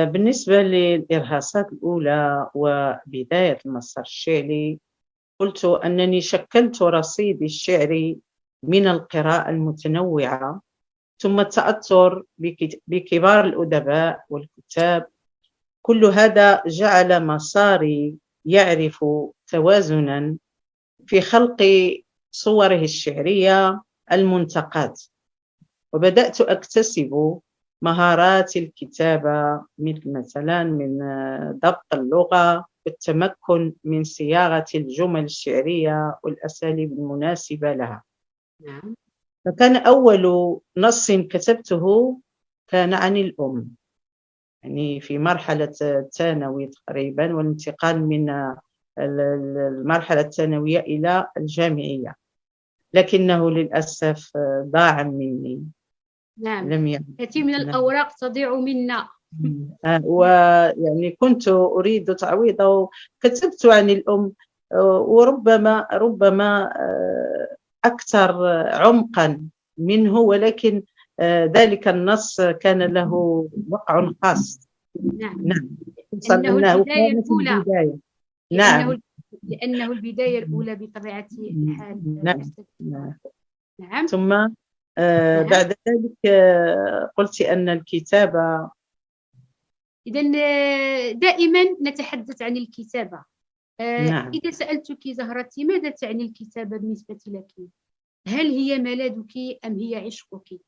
بالنسبة للإرهاصات الأولى وبداية المسار الشعري، قلت أنني شكلت رصيدي الشعري من القراءة المتنوعة، ثم التأثر بكبار الأدباء والكتاب. كل هذا جعل مساري يعرف توازنا في خلق صوره الشعرية المنتقاة، وبدأت أكتسب مهارات الكتابة مثلا من ضبط اللغة والتمكن من صياغة الجمل الشعرية والأساليب المناسبة لها.
نعم.
فكان أول نص كتبته كان عن الأم، يعني في مرحلة الثانوي تقريبا، والانتقال من المرحلة الثانوية إلى الجامعية، لكنه للأسف ضاع مني.
نعم،
لم
كثير من الأوراق تضيع منا.
ويعني كنت أريد تعويضه، كتبت عن الأم، وربما أكثر عمقا منه، ولكن ذلك النص كان له وقع خاص.
نعم.
لأنه
البداية
كانت
الأولى.
البداية. نعم.
لأنه البداية الأولى بطبيعة الحال.
نعم.
نعم.
ثم
نعم.
بعد ذلك قلت أن الكتابة.
إذن دائما نتحدث عن الكتابة.
نعم.
إذا سألتك زهرتي ماذا تعني الكتابة بالنسبة لك؟ هل هي ملاذك أم هي عشقك؟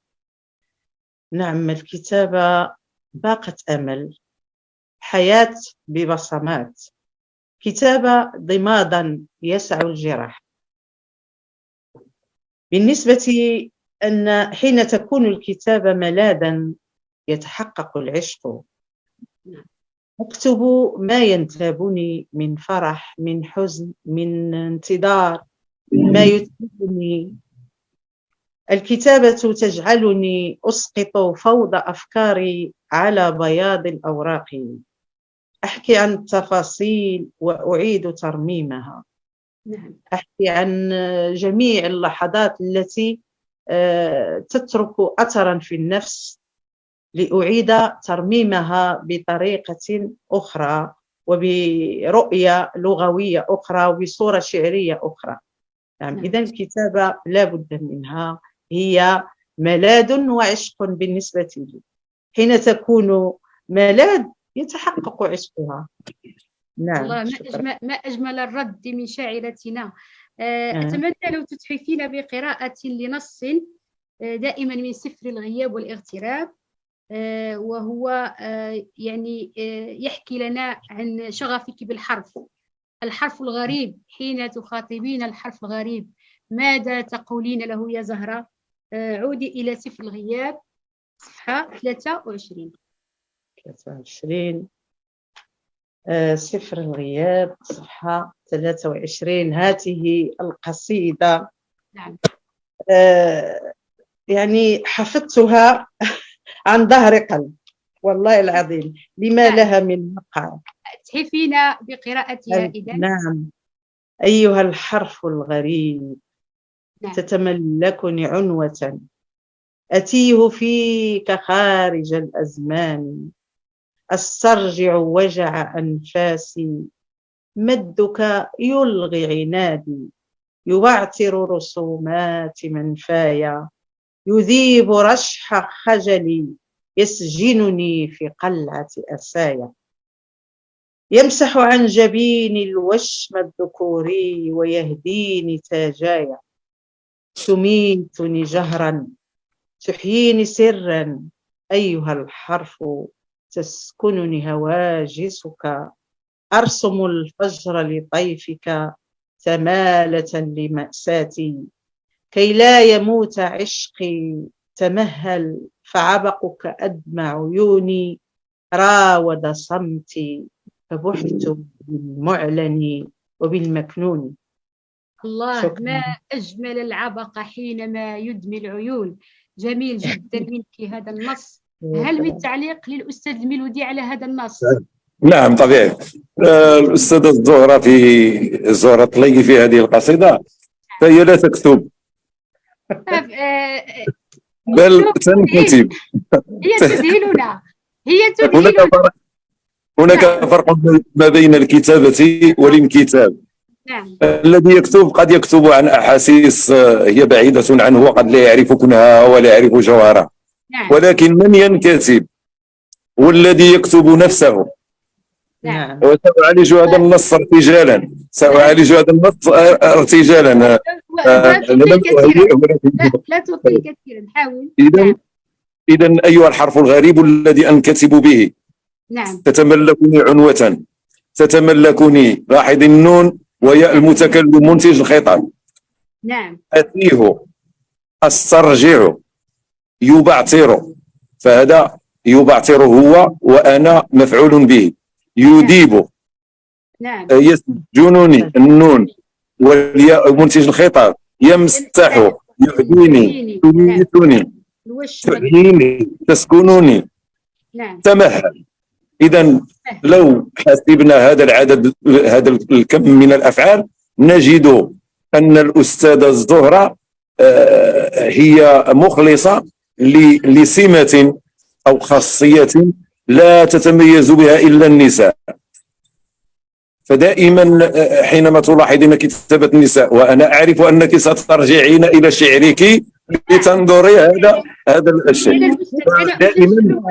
نعم، الكتابة باقة أمل، حياة ببصمات، كتابة ضمادا يسع الجراح. بالنسبة أن حين تكون الكتابة ملاذا يتحقق العشق. أكتب ما ينتابني من فرح، من حزن، من انتظار، ما يتعبني. الكتابة تجعلني أسقط فوضى أفكاري على بياض الأوراق، أحكي عن التفاصيل وأعيد ترميمها. أحكي عن جميع اللحظات التي تترك أثرا في النفس، لأعيد ترميمها بطريقة أخرى وبرؤية لغوية أخرى وبصورة شعرية أخرى. نعم. إذن الكتابة لا بد منها، هي ملاذ وعشق بالنسبة لي. حين تكون ملاذ يتحقق عشقها. نعم.
الله، ما أجمل الرد من شاعرتنا. أتمنى لو تتحفين بقراءة لنص دائما من سفر الغياب والاغتراب، وهو يعني يحكي لنا عن شغفك بالحرف، الحرف الغريب. حين تخاطبين الحرف الغريب ماذا تقولين له يا زهرة؟ عودي إلى سفر الغياب صفحة 23.
سفر الغياب صفحة 23. هذه القصيدة
نعم.
يعني حفظتها عن ظهر قلب والله العظيم، لما لها من وقع.
تحفينا بقراءتها إذن.
نعم. أيها الحرف الغريب،
نعم.
تتملكني عنوة، أتيه فيك خارج الأزمان، أسترجع وجع أنفاسي، مدك يلغي عنادي، يبعثر رسومات منفايا، يذيب رشح خجلي، يسجنني في قلعة أسايا، يمسح عن جبيني الوشم الذكوري ويهديني تاجايا. تميتني جهرا تحييني سرا، أيها الحرف تسكنني هواجسك. أرسم الفجر لطيفك تمالة لمأساتي، كي لا يموت عشقي. تمهل فعبقك أدمع عيوني، راود صمتي فبحت بالمعلن وبالمكنون.
الله،
شكرا.
ما أجمل العبق حينما يدمي العيون. جميل جدا منك هذا النص. هل من تعليق للأستاذ الميلودي على هذا النص؟
نعم طبيعي. الأستاذة الزهرة في الزهرة طلي في هذه القصيدة فهي لا تكتب بل تنكتب.
هي تذهلنا، هي
هناك
تذهلنا.
فرق هناك فرق ما بين الكتابة والانكتاب.
نعم
الذي يكتب قد يكتب عن أحاسيس هي بعيدة عنه وقد لا يعرف كنهها ولا يعرف جوهرها،
نعم
ولكن من ينكتب هو الذي يكتب نفسه.
نعم.
وسأعالج هذا النص ارتجالا، سأعالج هذا النص ارتجالا.
لا تطيل كثيرا، لا تطيل كثيرا، حاول.
إذا أيها الحرف الغريب الذي أنكتب به،
نعم
تتملكني عنوة، تتملكني. لاحظ النون وياء المتكلم منتج الخطاب.
نعم
أتيه، أسترجع، يبعثر، فهذا يبعثر هو وأنا مفعول به. يديب،
نعم
يسجنني النون والياء منتج الخطاب. يمسح، يهديني، تميتني، تحييني، تسكنني،
نعم
تمهل. إذا لو حسبنا هذا العدد، هذا الكم من الأفعال، نجد أن الأستاذة الزهرة هي مخلصة لسمة أو خاصية لا تتميز بها إلا النساء. فدائما حينما تلاحظين كتابة النساء، وأنا أعرف أنك سترجعين إلى شعرك لتنظري هذا الشيء، دائما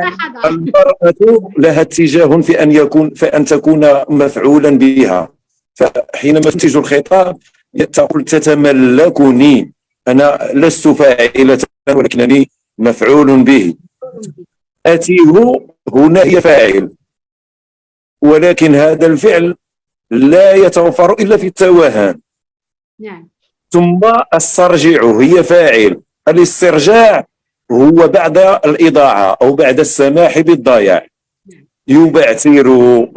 المرأة لها اتجاه في أن تكون مفعولا بها. فحينما تنتج الخطاب تقول تتملكني، أنا لست فاعلة ولكنني مفعول به. أتيه هنا هي فاعل، ولكن هذا الفعل لا يتوفر إلا في التوهان.
نعم
ثم استرجع هي فاعل. الاسترجاع هو بعد الإضاعة أو بعد السماح بالضياع. يبعثر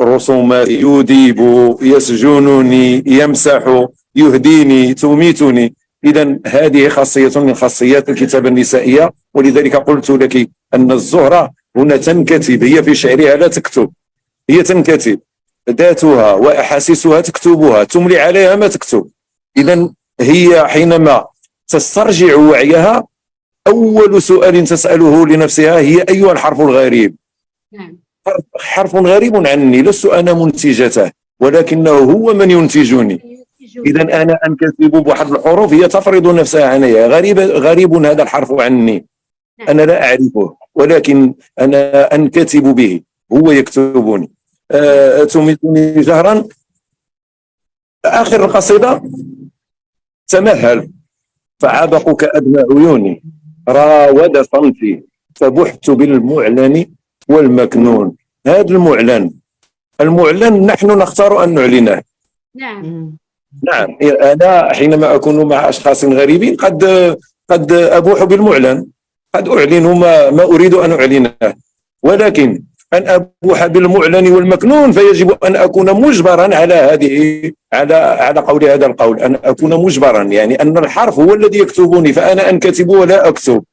رسومات، يديب، يسجنني، يمسح، يهديني، تميتني. إذا هذه خاصية من خاصيات الكتابة النسائية، ولذلك قلت لك أن الزهرة هنا تنكتب. هي في شعرها لا تكتب، هي تنكتب ذاتها وأحاسيسها تكتبها، تملي عليها ما تكتب. إذا هي حينما تسترجع وعيها أول سؤال تسأله لنفسها هي أيها الحرف الغريب.
نعم
حرف غريب عني، لست أنا منتجته ولكنه هو من ينتجني. إذا أنا أنكتب بواحد الحروف هي تفرض نفسها علي. غريب هذا الحرف عني، أنا لا أعرفه ولكن أنا أنكتب به، هو يكتبني. تميتني جهرا. آخر القصيدة تمهل فعبقك أدمى عيوني، راود صمتي فبحت بالمعلن والمكنون. هذا المعلن نحن نختار أن نعلنه.
نعم
نعم، أنا حينما أكون مع أشخاص غريبين قد أبوح بالمعلن، قد أعلن ما أريد أن أعلنه، ولكن أن أبوح بالمعلن والمكنون فيجب أن أكون مجبرا على قول هذا القول، أن أكون مجبرا، يعني أن الحرف هو الذي يكتبني فأنا أنكتب ولا أكتب.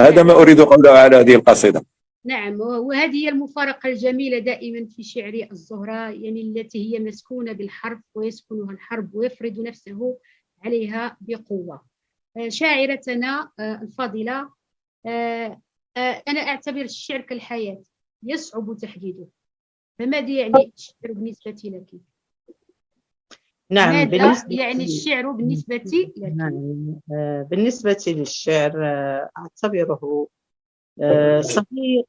هذا ما أريد قوله على هذه القصيدة.
نعم، وهذه هي المفارقة الجميلة دائما في شعر الزهرة، يعني التي هي مسكونة بالحرف ويسكنها الحرف ويفرض نفسه عليها بقوة. شاعرتنا الفاضلة، أنا أعتبر الشعر كالحياة يصعب تحديده، فماذا يعني الشعر بالنسبة لك؟
نعم،
ماذا يعني الشعر بالنسبة لك؟
نعم، بالنسبة للشعر أعتبره صديق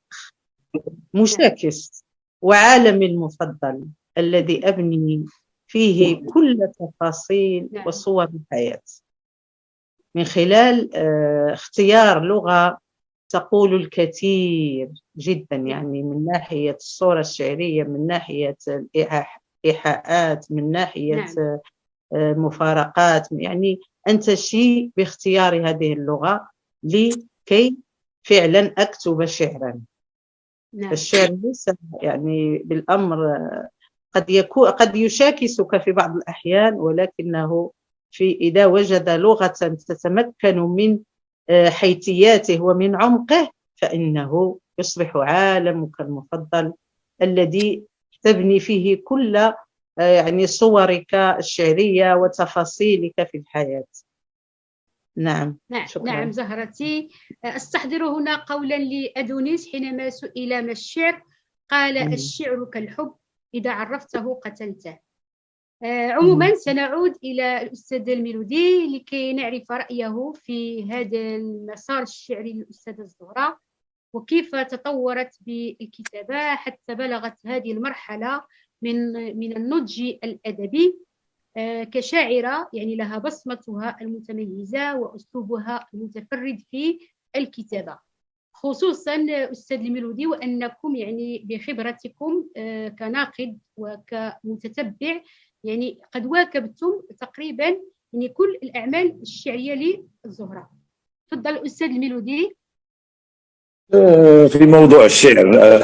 مشاكس وعالمي المفضل الذي أبني فيه كل تفاصيل وصور الحياة من خلال اختيار لغة تقول الكثير جدا، يعني من ناحية الصورة الشعرية، من ناحية الإيحاءات، من ناحية مفارقات، يعني أنتشي باختيار هذه اللغة لكي فعلا أكتب شعرا. الشعر ليس يعني بالأمر قد يشاكسك في بعض الأحيان، ولكنه إذا وجد لغة تتمكن من حيثياته ومن عمقه فإنه يصبح عالمك المفضل الذي تبني فيه كل يعني صورك الشعرية وتفاصيلك في الحياة. نعم. شكرا.
نعم زهرتي. أستحضر هنا قولا لأدونيس حينما سئل ما الشعر قال الشعر كالحب إذا عرفته قتلته. عموما سنعود إلى الأستاذ الميلودي لكي نعرف رأيه في هذا المسار الشعري للأستاذة الزهراء، وكيف تطورت بالكتابة حتى بلغت هذه المرحلة من النضج الأدبي كشاعرة، يعني لها بصمتها المتميزة وأسلوبها المتفرد في الكتابة، خصوصا أستاذ الميلودي وأنكم يعني بخبرتكم كناقد وكمتتبع يعني قد واكبتم تقريبا يعني كل الأعمال الشعرية للزهراء. تفضل أستاذ الميلودي.
في موضوع الشعر،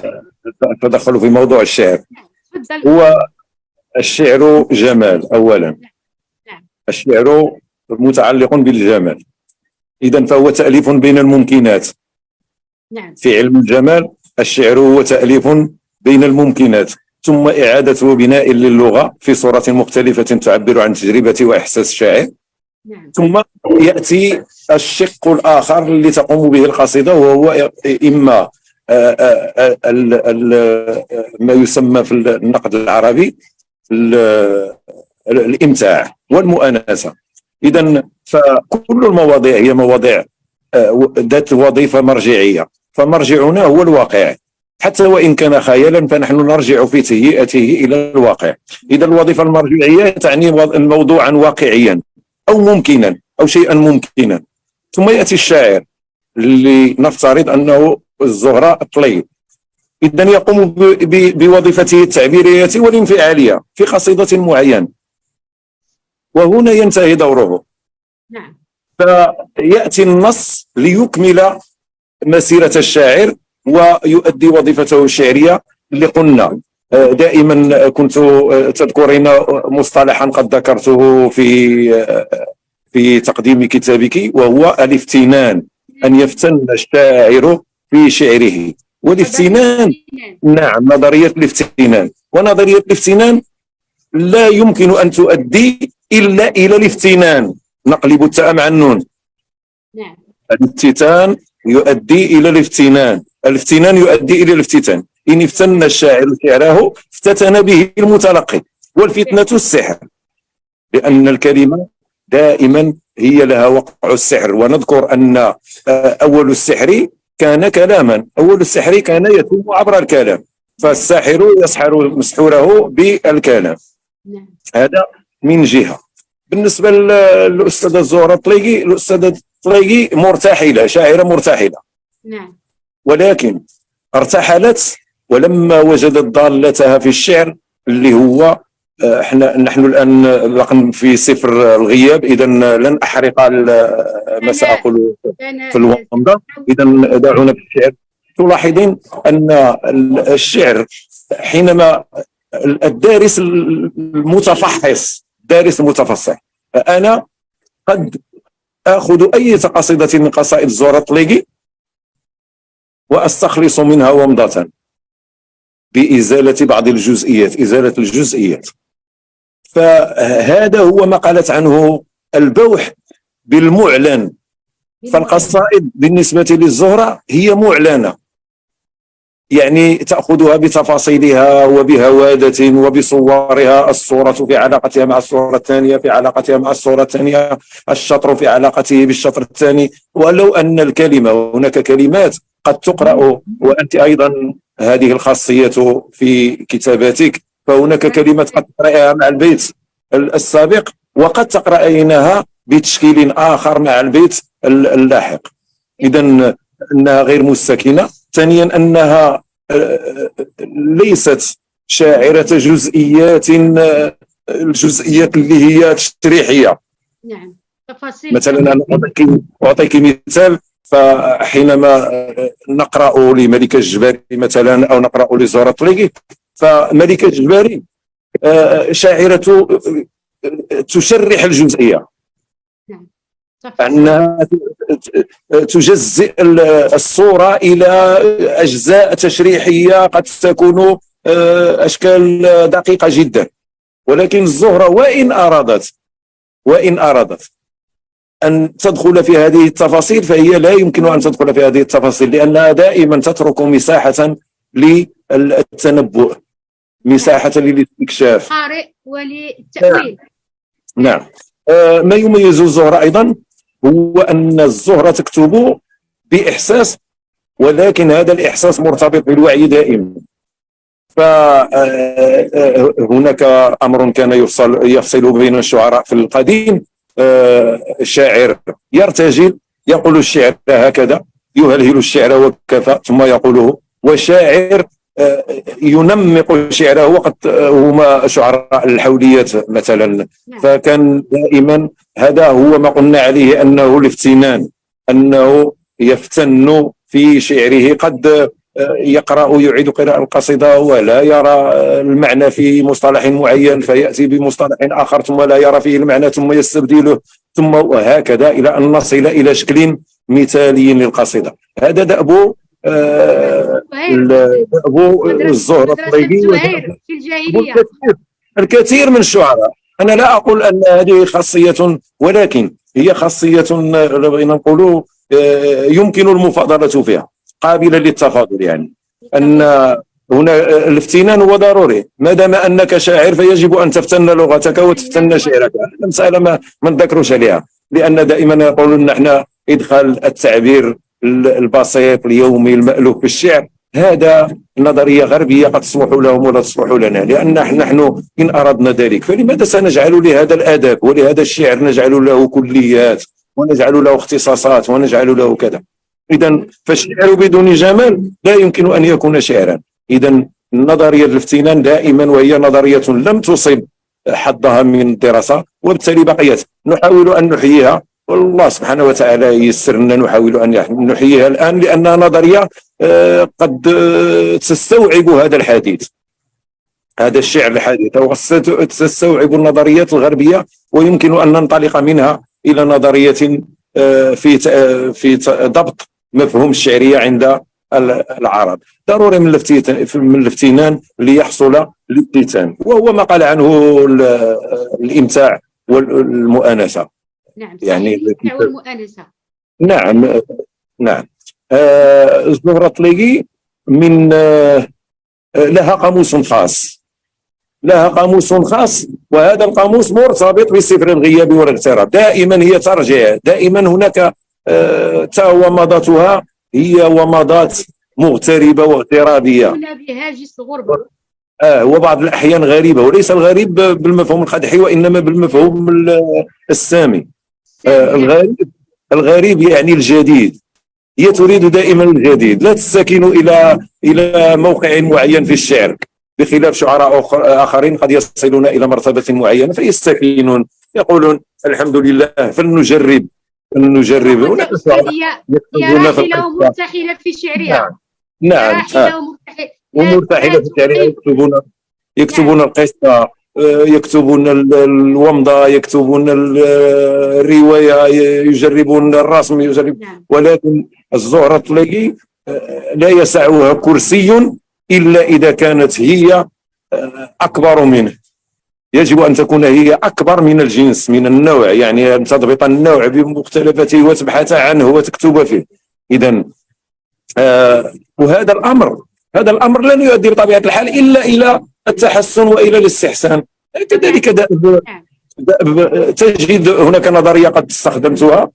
تدخلوا في موضوع الشعر. هو الشعر جمال أولا، الشعر متعلق بالجمال، إذن فهو تأليف بين الممكنات. في علم الجمال الشعر هو تأليف بين الممكنات، ثم إعادة وبناء للغة في صورة مختلفة تعبر عن تجربة وإحساس الشاعر. ثم يأتي الشق الآخر اللي تقوم به القصيدة، وهو إما ما يسمى في النقد العربي الإمتاع والمؤانسة. إذن فكل المواضيع هي مواضيع ذات وظيفة مرجعية، فمرجعنا هو الواقع، حتى وإن كان خيالا فنحن نرجع في تهيئته إلى الواقع. إذا الوظيفة المرجعية تعني موضوعا واقعيا أو ممكنا أو شيئا ممكنا. ثم يأتي الشاعر اللي نفترض أنه الزهراء الطليب، إذن يقوم بوظيفته التعبيرية والانفعالية في قصيدة معينة، وهنا ينتهي دوره. فيأتي النص ليكمل مسيرة الشاعر ويؤدي وظيفته الشعرية اللي قلنا دائما. كنت تذكرين مصطلحا قد ذكرته في تقديم كتابك، وهو الافتنان، أن يفتن الشاعر في شعره. والافتنان، نعم، نظرية الافتنان، ونظرية الافتنان لا يمكن أن تؤدي إلا إلى الافتنان. نقلب التاء مع النون. الافتتان يؤدي إلى الافتنان، الافتنان يؤدي إلى الافتتان. إن افتن الشاعر شعره افتتن به المتلقي، والفتنة السحر، لأن الكلمة دائما هي لها وقع السحر. ونذكر أن أول السحر كان كلاما، أول السحر كان يتم عبر الكلام، فالساحر يسحر مسحوره بالكلام. هذا من جهة. بالنسبة للأستاذة الزهراء الطليقي، الأستاذة الطليقي مرتحلة، شاعرة مرتحلة، ولكن ارتحلت ولما وجدت ضالتها في الشعر اللي هو نحن الآن رقم في سفر الغياب، إذا لن أحرق ما سأقول في الومضة. إذا دعونا بالشعر. تلاحظين أن الشعر حينما الدارس المتفحص، دارس المتفصح، أنا قد أخذ أي قصيدة من قصائد الزهراء الطليقي وأستخلص منها ومضة بإزالة بعض الجزئيات، إزالة الجزئيات. فهذا هو ما قالت عنه البوح بالمعلن. فالقصائد بالنسبة للزهراء هي معلنة، يعني تأخذها بتفاصيلها وبهوادة وبصورها، الصورة في علاقتها مع الصورة الثانية، في علاقتها مع الصورة الثانية، الشطر في علاقته بالشطر الثاني. ولو أن الكلمة، هناك كلمات قد تقرأ وأنت أيضا هذه الخاصية في كتاباتك، فهناك كلمات قد تقرأيها مع البيت السابق وقد تقرأينها بتشكيل آخر مع البيت اللاحق. إذن أنها غير مستكنة. ثانيا أنها ليست شاعرة الجزئيات اللي هي تشريحية.
نعم، تفاصيل.
مثلا أنا أعطيك مثال، فحينما نقرأ لملكة الجباري مثلا أو نقرأ لزهرة الطليقي، فملكة الجباري شاعرة تشرح الجزئية، أنها تجزئ الصورة إلى أجزاء تشريحية قد تكون أشكال دقيقة جدا. ولكن الزهرة وإن أرادت أن تدخل في هذه التفاصيل فهي لا يمكن أن تدخل في هذه التفاصيل، لأنها دائما تترك مساحة للتنبؤ، مساحة للاستكشاف
وللتأويل.
نعم. ما يميز الزهرة أيضا هو أن الزهرة تكتب بإحساس، ولكن هذا الإحساس مرتبط بالوعي دائما. فهناك أمر كان يفصل بين الشعراء في القديم. الشاعر يرتجل يقول الشعر هكذا، يهلهل الشعر وكفى ثم يقوله، وشاعر ينمق شعره، وقد هما شعراء الحوليات مثلا. فكان دائما هذا هو ما قلنا عليه أنه الافتنان، أنه يفتن في شعره، قد يقرأ يعيد قراءة القصيدة ولا يرى المعنى في مصطلح معين فيأتي بمصطلح آخر ثم لا يرى فيه المعنى ثم يستبدله، ثم وهكذا إلى أن نصل إلى شكل مثالي للقصيدة. هذا دأب الزهرة الطليقي
في الجاهلية.
الكثير من الشعراء. أنا لا أقول أن هذه خاصية، ولكن هي خاصية بغينا نقولوا يمكن المفاضلة فيها، قابلة للتفاضل. يعني أن هنا الافتنان هو ضروري، ما دام أنك شاعر فيجب أن تفتن لغتك وتفتن شعرك. المسألة ما نذكرش عليها، لأن دائما يقولون نحن إدخال التعبير البسيط اليومي المألوف في الشعر هذا نظرية غربية قد تصلح لهم ولا تصلح لنا، لأن نحن إن أردنا ذلك فلماذا سنجعل لهذا الأدب ولهذا الشعر نجعل له كليات ونجعل له اختصاصات ونجعل له كذا؟ إذن فالشعر بدون جمال لا يمكن أن يكون شعرا. إذن نظرية الافتنان دائما وهي نظرية لم تصب حظها من الدراسة، وبالتالي بقيت نحاول أن نحييها، والله سبحانه وتعالى ييسر لنا نحاول أن نحييها الآن، لأنها نظرية قد تستوعب هذا الحديث، هذا الشعر الحديث، وتستوعب النظريات الغربية، ويمكن أن ننطلق منها إلى نظرية في ضبط مفهوم الشعرية عند العرب. ضروري من الافتنان ليحصل الافتتان، وهو ما قال عنه الإمتاع والمؤانسة.
نعم،
يعني
الإمتاع والمؤانسة.
نعم. الزهرة الطليقي من لها قاموس خاص، وهذا القاموس مرتبط بصفر الغياب والاغتراب. دائما هي ترجع، دائما هناك ومضاتها هي ومضات مغتربة واغترابية،
بهاجس الغربة.
وبعض الأحيان غريبة، وليس الغريب بالمفهوم القدحي وإنما بالمفهوم السامي. الغريب يعني الجديد، هي تريد دائما الجديد، لا تستكين إلى موقع معين في الشعر، بخلاف شعراء آخرين قد يصلون إلى مرتبة معينة فيستكينون، يقولون الحمد لله فلنجرب.
هناك هي راحلة ومرتحلة في شعرها.
نعم. ومرتحلة في شعرها، يكتبون القصة، يكتبون الومضة، يكتبون الرواية، يجربون الرسم، ولكن الزهرة الطليقي لا يسعها كرسي إلا إذا كانت هي أكبر منه. يجب أن تكون هي أكبر من الجنس، من النوع، يعني أن تضبط النوع بمختلفاته وتبحث عنه وتكتب فيه. إذن وهذا الأمر لن يؤدي بطبيعة الحال إلا إلى التحسن وإلى الاستحسان. كذلك تجد هناك نظرية قد استخدمتها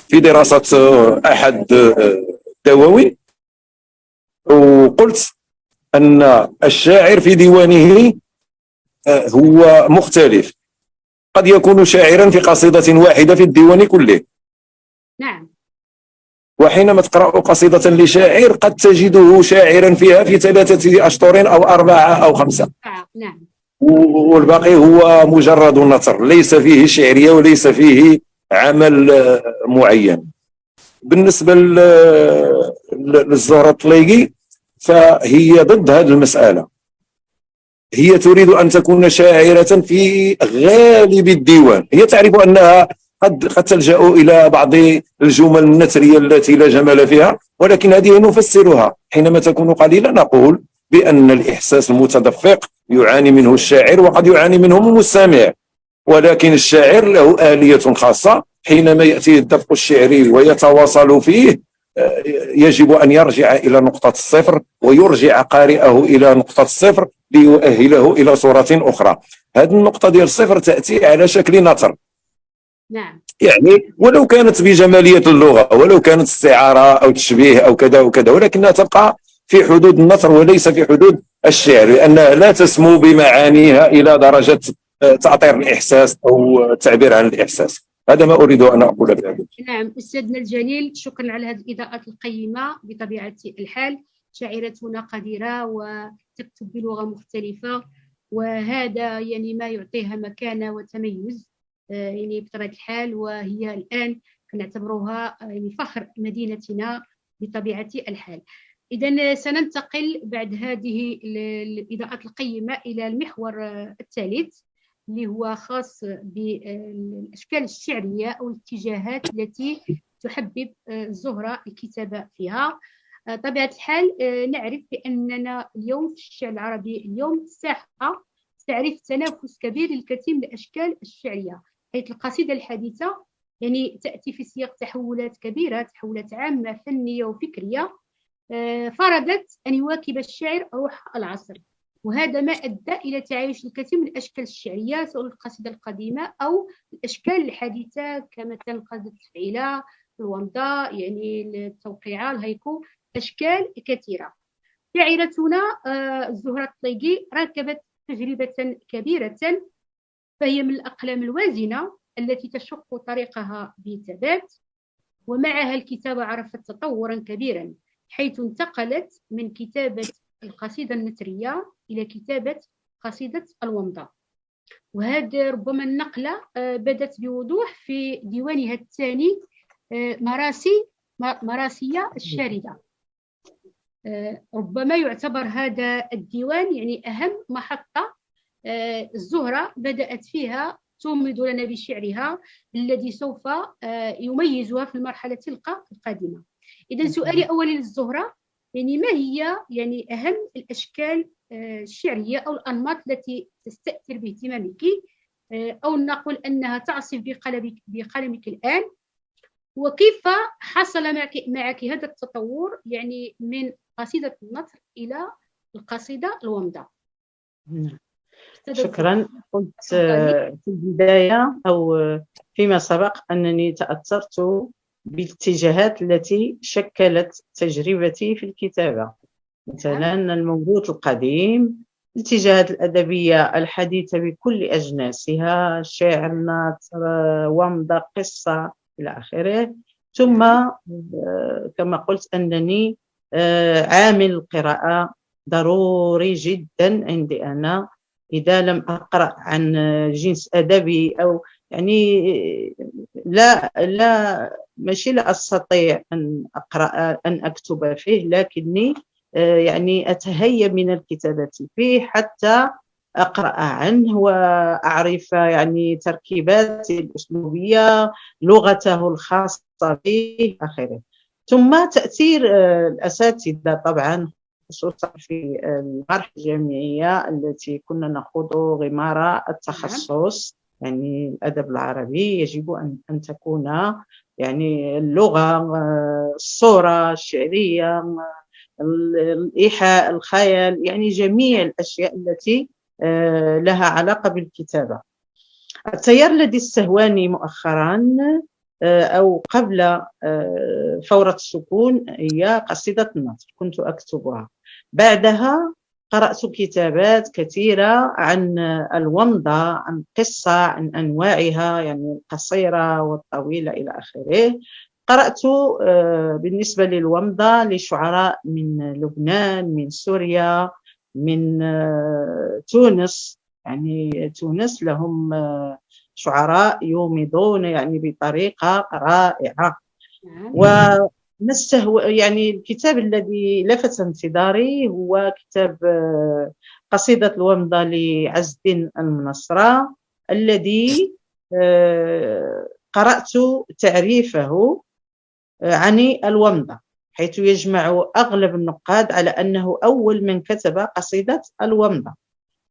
في دراسة أحد الدواوين، وقلت أن الشاعر في ديوانه هو مختلف، قد يكون شاعرا في قصيدة واحدة في الديوان كله.
نعم.
وحينما تقرأ قصيدة لشاعر قد تجده شاعرا فيها في 3 أشطر أو 4 أو 5.
نعم.
والباقي هو مجرد نثر، ليس فيه شعرية وليس فيه عمل معين. بالنسبة للزهرة الطليقي فهي ضد هذه المسألة، هي تريد أن تكون شاعرة في غالب الديوان. هي تعرف أنها قد تلجأ إلى بعض الجمل النثرية التي لا جمال فيها، ولكن هذه نفسرها. حينما تكون قليلة نقول بأن الإحساس المتدفق يعاني منه الشاعر وقد يعاني منه المستمع، ولكن الشاعر له آلية خاصة. حينما يأتي الدفق الشعري ويتواصل فيه يجب أن يرجع إلى نقطة الصفر ويرجع قارئه إلى نقطة الصفر ليؤهله إلى صورة أخرى. هذه النقطة ديال الصفر تأتي على شكل نثر.
نعم.
يعني ولو كانت بجمالية اللغة، ولو كانت استعارة أو تشبيه أو كذا وكذا، ولكنها تبقى في حدود النثر وليس في حدود الشعر، لأنها لا تسمو بمعانيها إلى درجة تعطير الإحساس أو التعبير عن الإحساس. هذا ما أريد أن أقول بهذا.
نعم أستاذنا الجليل، شكرا على هذه الإضاءات القيمة. بطبيعة الحال شاعرتنا قديرة وتكتب بلغة مختلفة، وهذا يعني ما يعطيها مكانة وتميز يعني بطبيعة الحال، وهي الآن نعتبرها يعني فخر مدينتنا بطبيعة الحال. إذن سننتقل بعد هذه الإضاءات القيمة إلى المحور الثالث، اللي هو خاص بالأشكال الشعرية أو الاتجاهات التي تحبب الزهرة الكتابة فيها. طبيعة الحال نعرف بأننا اليوم في الشعر العربي اليوم الساحة تعرف تنافس كبير للكثير من الأشكال الشعرية، حيث القصيدة الحديثة يعني تأتي في سياق تحولات كبيرة، تحولات عامة فنية وفكرية، فرضت أن يواكب الشعر روح العصر، وهذا ما أدى إلى تعايش الكثير من الأشكال الشعرية سواء القصيدة القديمة أو الأشكال الحديثة كمثلا قصيدة التفعيلة، الومضة، يعني التوقيعة، الهيكو، أشكال كثيرة. شاعرتنا الزهرة الطليقي ركبت تجربة كبيرة، فهي من الأقلام الوازنة التي تشق طريقها بثبات، ومعها الكتابة عرفت تطورا كبيرا، حيث انتقلت من كتابة القصيدة النثرية إلى كتابة قصيدة الومضة. وهذه ربما النقلة بدت بوضوح في ديوانها الثاني مراسية الشاردة. ربما يعتبر هذا الديوان يعني أهم محطة الزهرة بدأت فيها تمد لنا بشعرها الذي سوف يميزها في المرحلة القادمة. إذن سؤالي أولي للزهرة، يعني ما هي يعني أهم الأشكال الشعرية أو الأنماط التي تستأثر باهتمامك، أو نقول أنها تعصف بقلمك الآن، وكيف حصل معك هذا التطور يعني من قصيدة النثر إلى القصيدة الومضة؟
شكرا. قلت في البداية أو فيما سبق أنني تأثرت بالاتجاهات التي شكلت تجربتي في الكتابة، مثلا الموروث القديم، الاتجاهات الأدبية الحديثة بكل أجناسها، شعر، نثر، ومضة، قصة إلى آخره. ثم كما قلت أنني عامل القراءة ضروري جدا عندي أنا. إذا لم أقرأ عن جنس أدبي أو يعني ماشي لا أستطيع أن أقرأ أن أكتب فيه، لكني يعني أتهيأ من الكتابة فيه حتى أقرأ عنه وأعرف يعني تركيباته الأسلوبية، لغته الخاصة به آخره. ثم تأثير الأساتذة طبعا، خصوصا في المرحلة الجامعية التي كنا نخوض غمار التخصص، يعني الأدب العربي يجب أن تكون يعني اللغة، الصورة الشعرية، الإيحاء، الخيال، يعني جميع الأشياء التي لها علاقة بالكتابة. التيار الذي استهواني مؤخرا أو قبل فورة السكون هي قصيدة النصر، كنت أكتبها. بعدها قرأت كتابات كثيرة عن الومضة، عن قصة، عن أنواعها، يعني القصيرة والطويلة إلى آخره. قرأت بالنسبة للومضة لشعراء من لبنان، من سوريا، من تونس. يعني تونس لهم شعراء يومضون يعني بطريقة رائعة. يعني الكتاب الذي لفت انتظاري هو كتاب قصيدة الومضة لعز الدين المنصرة، الذي قرأت تعريفه عن الومضة، حيث يجمع أغلب النقاد على أنه أول من كتب قصيدة الومضة.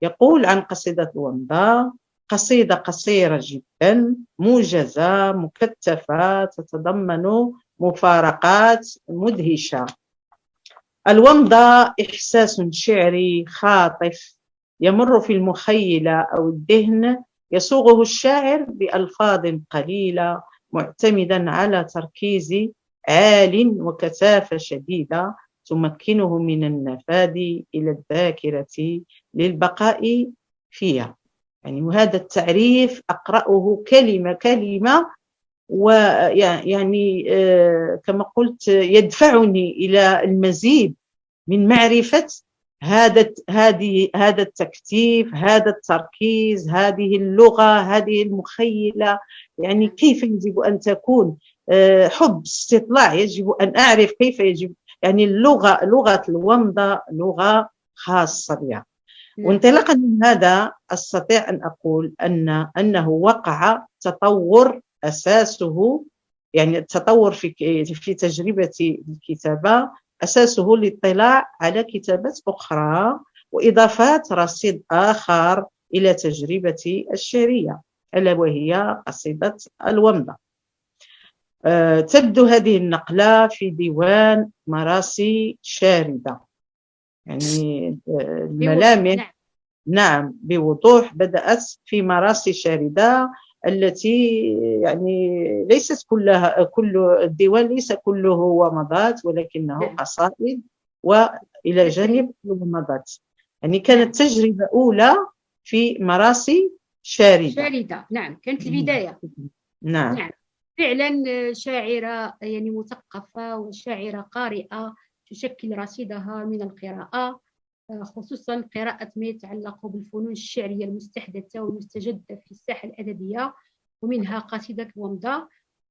يقول عن قصيدة الومضة: قصيدة قصيرة جدا، موجزة، مكثفة، تتضمن مفارقات مدهشة. الومضة إحساس شعري خاطف يمر في المخيلة أو الذهن، يصوغه الشاعر بألفاظ قليلة، معتمدا على تركيز عال وكثافة شديدة تمكنه من النفاذ إلى الذاكرة للبقاء فيها. يعني وهذا التعريف أقرأه كلمة كلمة، ويعني كما قلت يدفعني إلى المزيد من معرفة هذا التكثيف، هذا التركيز، هذه اللغة، هذه المخيلة. يعني كيف يجب أن تكون حب استطلاع، يجب أن أعرف كيف يجب، يعني لغة الومضة لغة خاصة بها. وانطلاقا من هذا أستطيع أن أقول أنه وقع تطور أساسه، يعني التطور في تجربة الكتابة أساسه الاطلاع على كتابات أخرى وإضافات رصيد آخر إلى تجربتي الشعرية، ألا وهي قصيدة الومضة. تبدو هذه النقلة في ديوان مراسي شاردة، يعني الملامح نعم بوضوح بدأت في مراسي شاردة، التي يعني ليست كل الديوان ليس كله ومضات، ولكنه قصائد وإلى جانب ومضات. يعني كانت تجربة أولى في مراسي شاردة.
نعم، كانت البداية.
نعم
فعلا شاعرة يعني مثقفة وشاعرة قارئة تشكل رصيدها من القراءة، خصوصا قراءة ما يتعلق بالفنون الشعرية المستحدثة والمستجدة في الساحة الأدبية، ومنها قصيدة الومضة.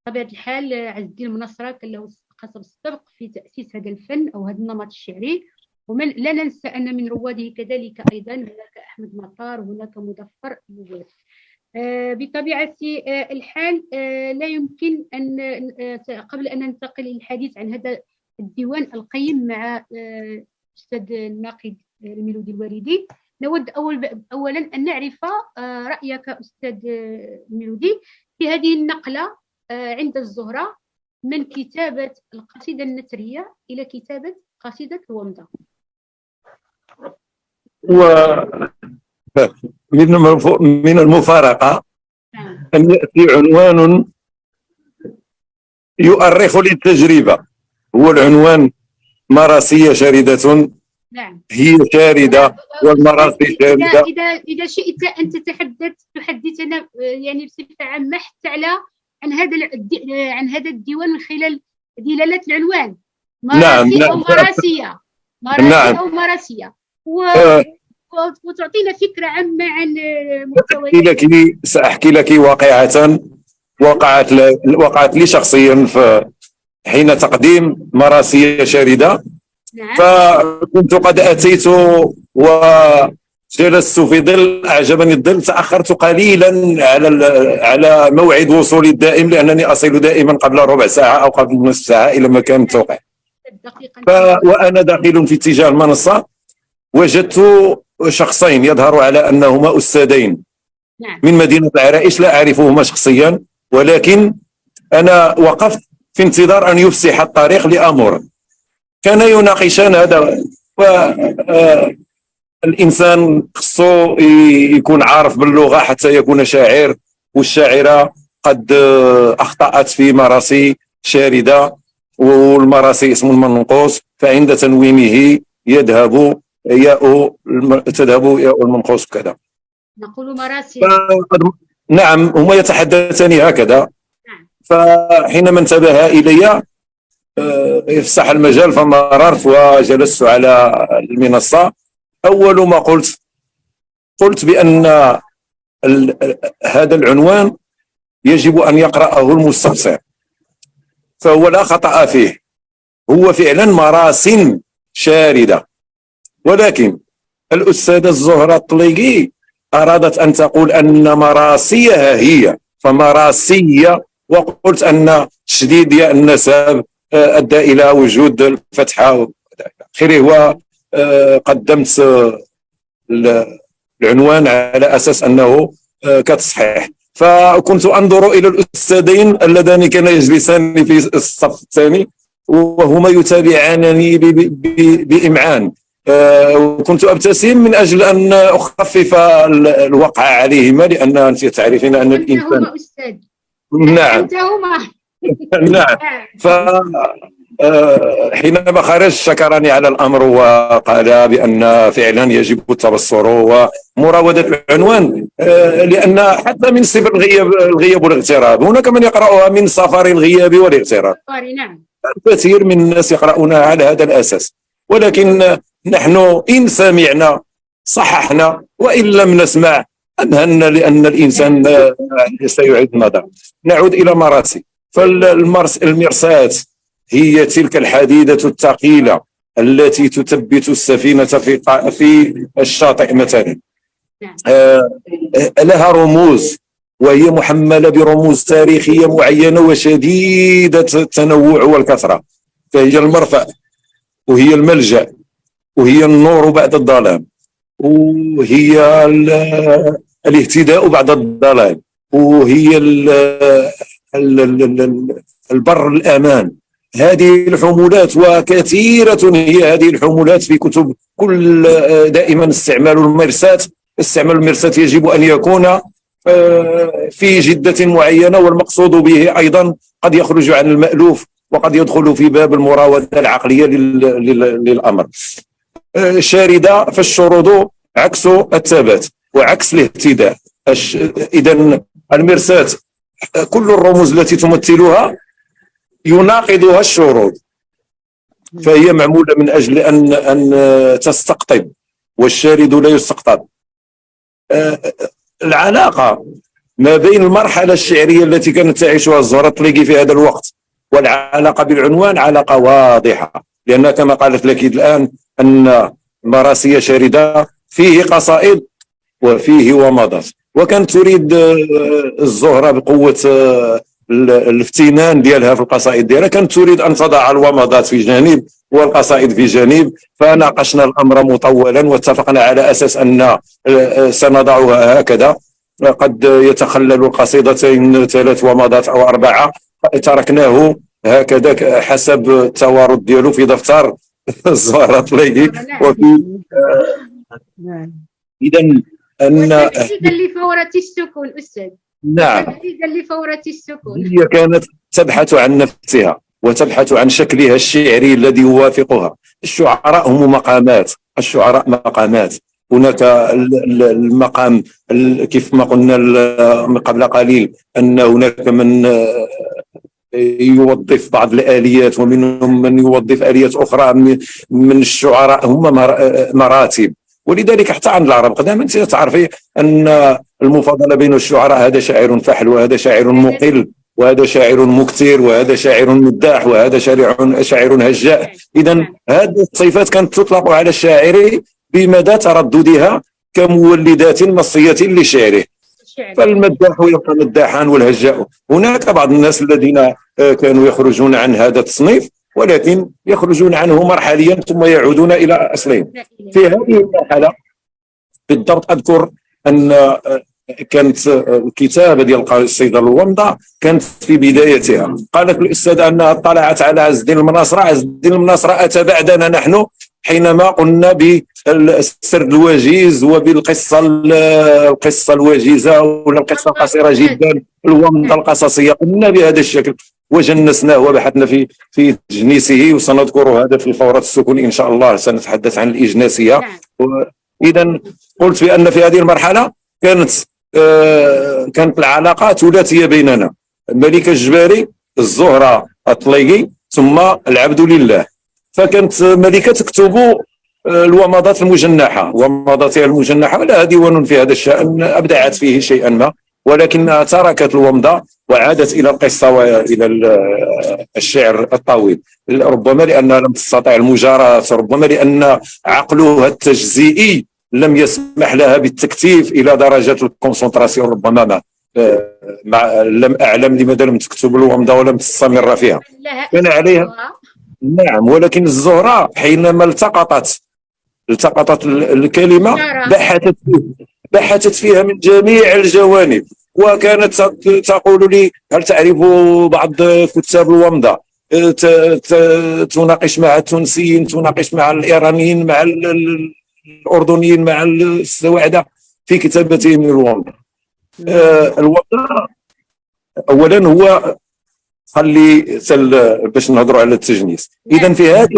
بطبيعة الحال عز الدين المنصرة كان له قصب السبق في تأسيس هذا الفن أو هذا النمط الشعري، ومن لا ننسى أن من رواده كذلك أيضا هناك أحمد مطار وهناك مظفر الوزير. بطبيعة الحال لا يمكن أن قبل أن ننتقل للحديث عن هذا الديوان القيم مع أستاذ الناقد الميلودي الوردي، نود أولا أن نعرف رأيك أستاذ الميلودي في هذه النقلة عند الزهرة من كتابة القصيدة النثرية إلى كتابة قصيدة الومضة.
من المفارقة أن يأتي عنوان يؤرخ للتجربة، هو العنوان مراسية شاردة.
نعم،
هي شاردة والمراسي شاردة.
إذا شئت أن تحدثنا يعني بصفة عامة حتى على عن هذا الديوان من خلال دلالة العنوان مراسي.
نعم.
أو مراسية.
نعم.
أو مراسية. وتعطينا فكرة عامة عن محتوى.
سأحكي لك واقعة وقعت لي شخصيا حين تقديم مراسية شاردة.
نعم.
فكنت قد أتيت وجلست في ظل، أعجبني الظل، تأخرت قليلا على موعد وصولي الدائم، لأنني أصل دائما قبل ربع ساعة أو قبل نصف ساعة إلى مكان التوقيع. وأنا داخل في اتجاه المنصة وجدت شخصين يظهر على أنهما أستاذين من مدينة العرائش، لا أعرفهما شخصيا، ولكن أنا وقفت في انتظار أن يفسح الطريق لأمر. كان يناقشان هذا، والإنسان خصو يكون عارف باللغة حتى يكون شاعر، والشاعرة قد أخطأت في مراسي شاردة، والمراسي اسم المنقوص، فعند تنوينه تذهب ياء المنقوص كذا.
نقول مراسي.
نعم، هما يتحدثان هكذا. فحينما انتبه إلي يفسح المجال فمررت وجلست على المنصة. أول ما قلت بأن هذا العنوان يجب أن يقرأه المستبصر، فهو لا خطأ فيه، هو فعلا مراسم شاردة، ولكن الأستاذة الزهرة الطليقي أرادت أن تقول أن مراسيها هي فمراسية، وقلت أن تشديد ياء النسب أدى إلى وجود الفتحة آخره، وقدمت العنوان على أساس أنه كتصحيح. فكنت أنظر إلى الأستاذين اللذان كانا يجلسان في الصف الثاني وهما يتابعانني بإمعان، وكنت أبتسم من أجل أن أخفف الوقع عليهما، لأن أنت تعرفين أن الإنسان
أستاذ.
نعم نعم. حينما خرج شكرني على الأمر وقال بأن فعلا يجب التبصر ومراودة العنوان، لأن حتى من صفر الغياب والاغتراب هناك من يقرأها من سفر الغياب والاغتراب.
نعم.
الكثير من الناس يقرؤونها على هذا الأساس، ولكن نحن إن سمعنا صححنا، وإن لم نسمع أمهلنا، لأن الإنسان سيعيد النظر. نعود إلى مراسي. فالمرساة هي تلك الحديدة الثقيلة التي تثبت السفينة في الشاطئ مثلا. لها رموز، وهي محملة برموز تاريخية معينة وشديدة التنوع والكثرة، فهي المرفأ، وهي الملجأ، وهي النور بعد الظلام، وهي الاهتداء بعد الضلال، وهي البر الأمان. هذه الحمولات، وكثيرة هي هذه الحمولات في كتب كل دائما استعمال المرساة يجب أن يكون في جدة معينة، والمقصود به أيضا قد يخرج عن المألوف وقد يدخل في باب المراودة العقلية للأمر. شاردة، فالشروط عكس الثبات وعكس الاهتداء. إذن المرساة كل الرموز التي تمثلها يناقضها الشروط، فهي معمولة من أجل أن تستقطب، والشارد لا يستقطب. العلاقة ما بين المرحلة الشعرية التي كانت تعيشها الزهرة الطليقي في هذا الوقت والعلاقة بالعنوان علاقة واضحة، لأن كما قالت لك الآن أن مراسية شاردة فيه قصائد وفيه ومضات، وكانت تريد الزهرة بقوة الافتنان ديالها في القصائد ديالها، كانت تريد أن تضع الومضات في جانب والقصائد في جانب. فناقشنا الأمر مطولا واتفقنا على أساس أن سنضعها هكذا، قد يتخلل القصيدتين 3 ومضات أو 4، تركناه هكذا حسب التوارد ديالو في دفتر الزهرة الطليقي. وفي إذن أن
تجديدا لفورة السكون أستاذ.
نعم،
تجديدا لفورة السكون.
هي كانت تبحث عن نفسها وتبحث عن شكلها الشعري الذي يوافقها. الشعراء هم مقامات، الشعراء مقامات. هناك المقام كيف ما قلنا قبل قليل أن هناك من يوظف بعض الآليات، ومنهم من يوظف آليات أخرى. من الشعراء هم مراتب، ولذلك حتى عند العرب قدام انت تعرفي ان المفاضله بين الشعراء، هذا شاعر فحل، وهذا شاعر مقل، وهذا شاعر مكتر، وهذا شاعر مداح، وهذا شاعر هجاء. اذا هذه الصفات كانت تطلق على الشاعر بمدى ترددها كمولدات نصيه لشعره. فالمداح يبقى مداحا والهجاء. هناك بعض الناس الذين كانوا يخرجون عن هذا التصنيف، ولكن يخرجون عنه مرحليا ثم يعودون إلى أصلهم. في هذه المرحلة بالضبط أذكر أن كانت الكتابة ديال السيدة الومضة كانت في بدايتها. قالت الأستاذة أنها اطلعت على عز الدين المناصرة. عز الدين المناصرة أتى بعدنا نحن حينما قلنا السرد الوجيز القصه الوجيزه ولا القصه القصيره جدا، الومضه القصصيه. قمنا بهذا الشكل وجنسناه وبحثنا في تجنيسه، وسنذكر هذا في الفورة السكون ان شاء الله، سنتحدث عن الاجناسيه. اذا قلت بان في هذه المرحله كانت العلاقه ثلاثيه بيننا: الملكه الجباري، الزهره الطليقي، ثم العبد لله. فكانت ملكه تكتب الومضات المجنحه، ومضاتها المجنحه لها ديوان في هذا الشان ابدعت فيه شيئا ما، ولكنها تركت الومضه وعادت الى القصه والى الشعر الطويل، ربما لانها لم تستطع المجاراه، ربما لان عقلها التجزئي لم يسمح لها بالتكثيف الى درجه الكونسنتراسيون، ربما لم اعلم لماذا لم تكتب الومضه ولم تستمر فيها، كان عليها. نعم، ولكن الزهره حينما التقطت الكلمه بحثت فيها من جميع الجوانب، وكانت تقول لي: هل تعرف بعض كتاب الومضه؟ تناقش مع التونسيين، تناقش مع الايرانيين، مع الاردنيين، مع السواعده في كتابتهم الومضه. الومضه اولا هو باش نهضروا على التجنيس. اذا في هذه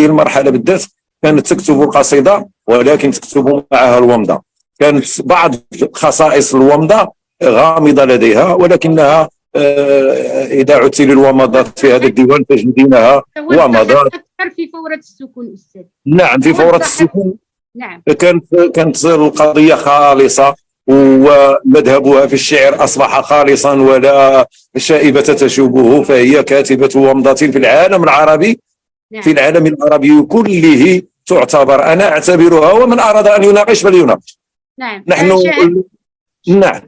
المرحله بالذات كانت تكتب القصيده، ولكن تكتب معها الومضه. كانت بعض خصائص الومضه غامضه لديها، ولكنها اذا عدت للومضات في هذا الديوان تجدينها ومضات
في فورة السكون أستاذ.
نعم، في فورة السكون.
نعم،
كانت القضيه خالصه، ومذهبها في الشعر أصبح خالصا ولا شائبة تشوبه، فهي كاتبة ومضة في العالم العربي.
نعم.
في العالم العربي كله تعتبر، أنا أعتبرها، ومن أراد أن يناقش فليناقش.
نعم،
نحن نعم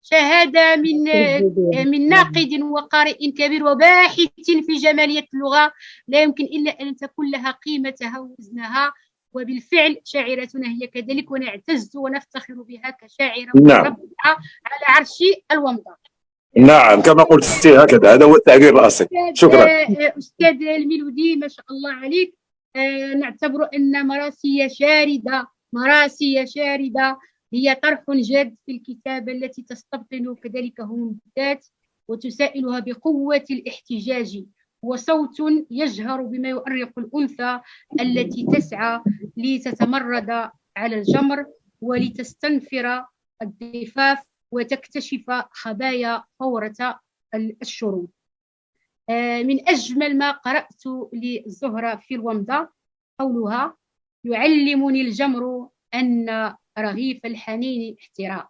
شهادة من ناقد وقارئ كبير وباحث في جمالية اللغة، لا يمكن إلا أن تكون لها قيمتها ووزنها، وبالفعل شاعرتنا هي كذلك، ونعتز ونفتخر بها كشاعرة.
نعم.
على عرش الومضة.
نعم، كما قلت هكذا، هذا هو التعبير الأصلي. شكرا
أستاذ الميلودي، ما شاء الله عليك. نعتبر أن مراسي شاردة هي طرح جاد في الكتابة التي تستبطن كذلك همومات وتسائلها بقوة الاحتجاج، وصوت يجهر بما يؤرق الأنثى التي تسعى لتتمرد على الجمر ولتستنفر الضفاف وتكتشف خبايا فورة الشرود. من أجمل ما قرأت للزهرة في الومضة قولها: يعلمني الجمر أن رغيف الحنين احتراق.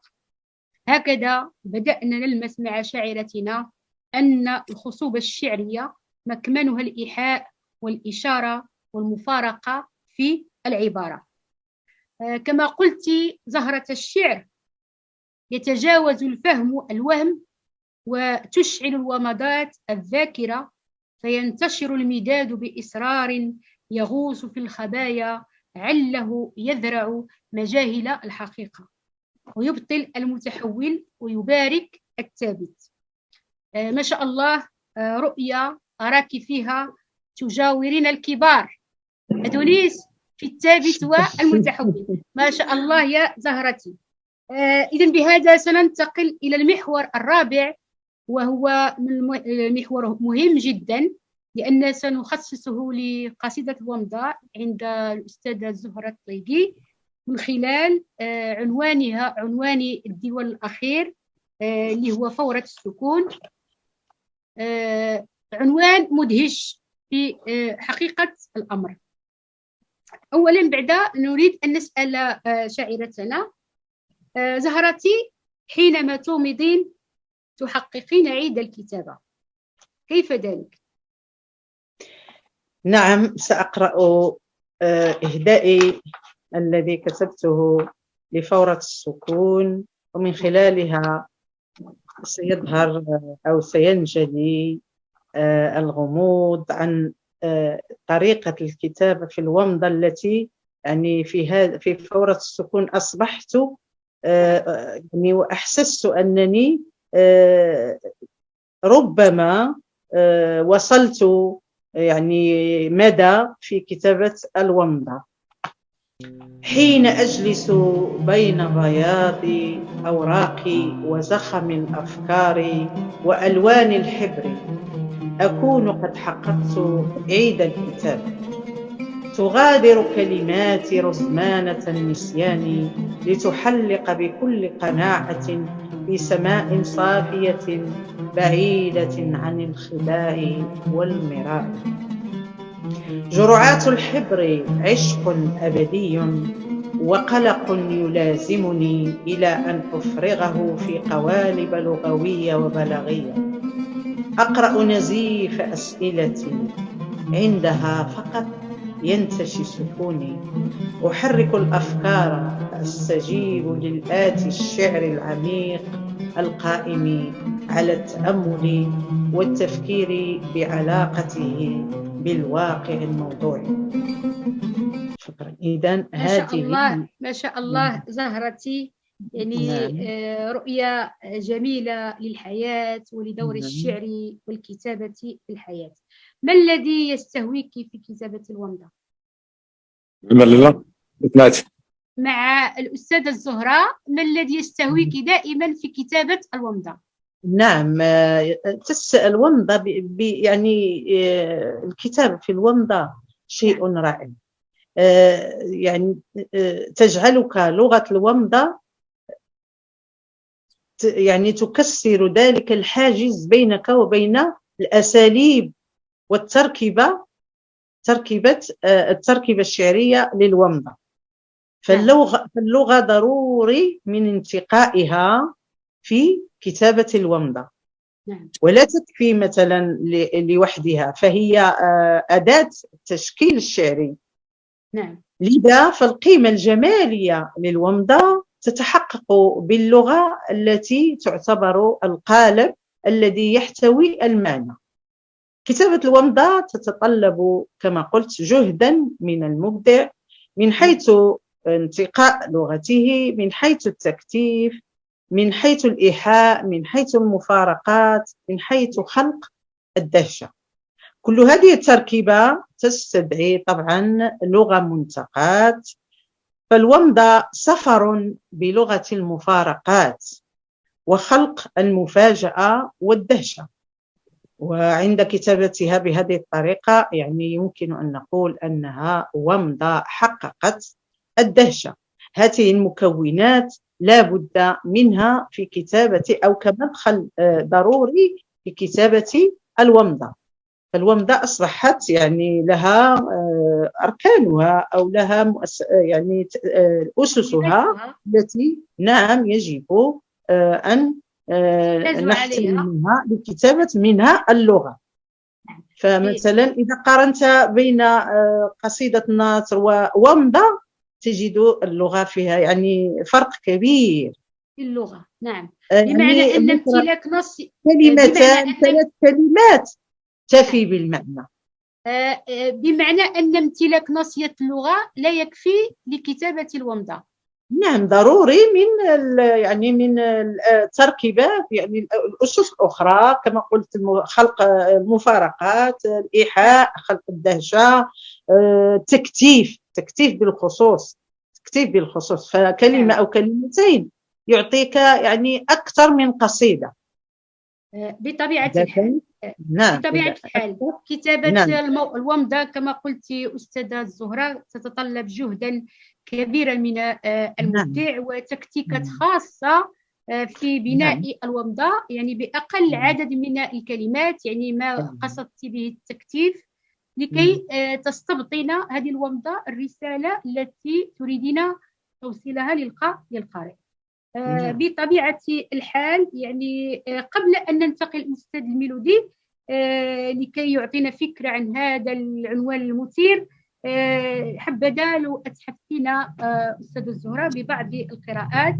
هكذا بدأنا نلمس مع شاعرتنا أن الخصوبة الشعرية مكمنها الإيحاء والإشارة والمفارقة في العبارة. كما قلت، زهرة الشعر يتجاوز الفهم الوهم، وتشعل الومضات الذاكرة، فينتشر المداد بإصرار يغوص في الخبايا عله يذرع مجاهل الحقيقة، ويبطل المتحول ويبارك الثابت. ما شاء الله، رؤيا أراك فيها تجاورين الكبار أدونيس في الثابت والمتحول. ما شاء الله يا زهرتي. إذن بهذا سننتقل إلى المحور الرابع، وهو محور مهم جدا، لأن سنخصصه لقصيدة الومضة عند الأستاذة زهرة الطليقي من خلال عنوان الديوان الأخير اللي هو فورة السكون. عنوان مدهش في حقيقة الأمر. أولا بعد نريد أن نسأل شاعرتنا: زهرتي، حينما تومضين تحققين عيد الكتابة، كيف ذلك؟
نعم، سأقرأ إهدائي الذي كتبته لفورة السكون، ومن خلالها سيظهر أو سينجلي الغموض عن طريقة الكتابة في الومضة التي يعني في فورة السكون أصبحت يعني وأحسست أنني ربما وصلت يعني مدى في كتابة الومضة. حين أجلس بين بياض أوراق وزخم الأفكار وألوان الحبر، أكون قد حققت عيد الكتاب. تغادر كلمات رزمانة النسيان لتحلق بكل قناعة في سماء صافية بعيدة عن الخداع والمراء. جرعات الحبر عشق أبدي وقلق يلازمني إلى أن أفرغه في قوالب لغوية وبلاغية. أقرأ نزيف أسئلتي، عندها فقط ينتشي سكوني. أحرك الأفكار فأستجيب للآتي الشعر العميق القائم على التأمل والتفكير بعلاقته بالواقع الموضوعي. شكرا. إذن
ما شاء
هذه
الله ما شاء الله زهرتي، يعني رؤية جميلة للحياة ولدور الشعر والكتابة في الحياة. ما الذي يستهويك في كتابة الومضة؟ مع الأستاذة الزهراء، ما الذي يستهويك دائما في كتابة الومضة؟
نعم، الومضة يعني الكتابة في الومضة شيء رائع. يعني تجعلك لغة الومضة يعني تكسر ذلك الحاجز بينك وبين الأساليب والتركيبة التركيبة الشعرية للومضة. فاللغة ضروري من انتقائها في كتابة الومضة، ولا تكفي مثلا لوحدها، فهي أداة التشكيل الشعري. لذا فالقيمة الجمالية للومضة تتحقق باللغة التي تعتبر القالب الذي يحتوي المعنى. كتابة الومضة تتطلب كما قلت جهدا من المبدع، من حيث انتقاء لغته، من حيث التكتيف، من حيث الإيحاء، من حيث المفارقات، من حيث خلق الدهشة. كل هذه التركيبة تستدعي طبعا لغة منتقاة. فالومضة سفر بلغة المفارقات وخلق المفاجأة والدهشة. وعند كتابتها بهذه الطريقة يعني يمكن أن نقول أنها ومضة حققت الدهشة. هذه المكونات لا بد منها في كتابة أو كمدخل ضروري في كتابة الومضة. فالومضة أصبحت يعني لها أركانها أو لها يعني أسسها التي نعم يجب أن نحتل منها لكتابة منها اللغة. فمثلا إذا قارنت بين قصيدة الناصر وومضة تجد اللغة فيها يعني فرق كبير
في اللغة. نعم، بمعنى أن امتلاك نص
كلمتان 3 كلمات تفي بالمعنى.
بمعنى أن امتلاك نصية اللغة لا يكفي لكتابة الومضة.
نعم، ضروري من التركيبات، يعني الأسس الأخرى كما قلت، خلق المفارقات، الإيحاء، خلق الدهشة، تكتيف بالخصوص. فكلمة أو كلمتين يعطيك يعني أكثر من قصيدة
بطبيعة الحال. بطبيعة الحال كتابة الومضة كما قلت أستاذة الزهراء تتطلب جهدا كبيرا من المبدع وتكتيكات خاصة في بناء الومضة، يعني بأقل عدد من الكلمات، يعني ما قصدت به التكتيف، لكي تستبطن هذه الومضة الرسالة التي تريدين توصيلها للقارئ. بطبيعة الحال يعني قبل أن ننتقل أستاذ الميلودي لكي يعطينا فكرة عن هذا العنوان المثير، حبذا لو أتحفتنا أستاذ الزهراء ببعض القراءات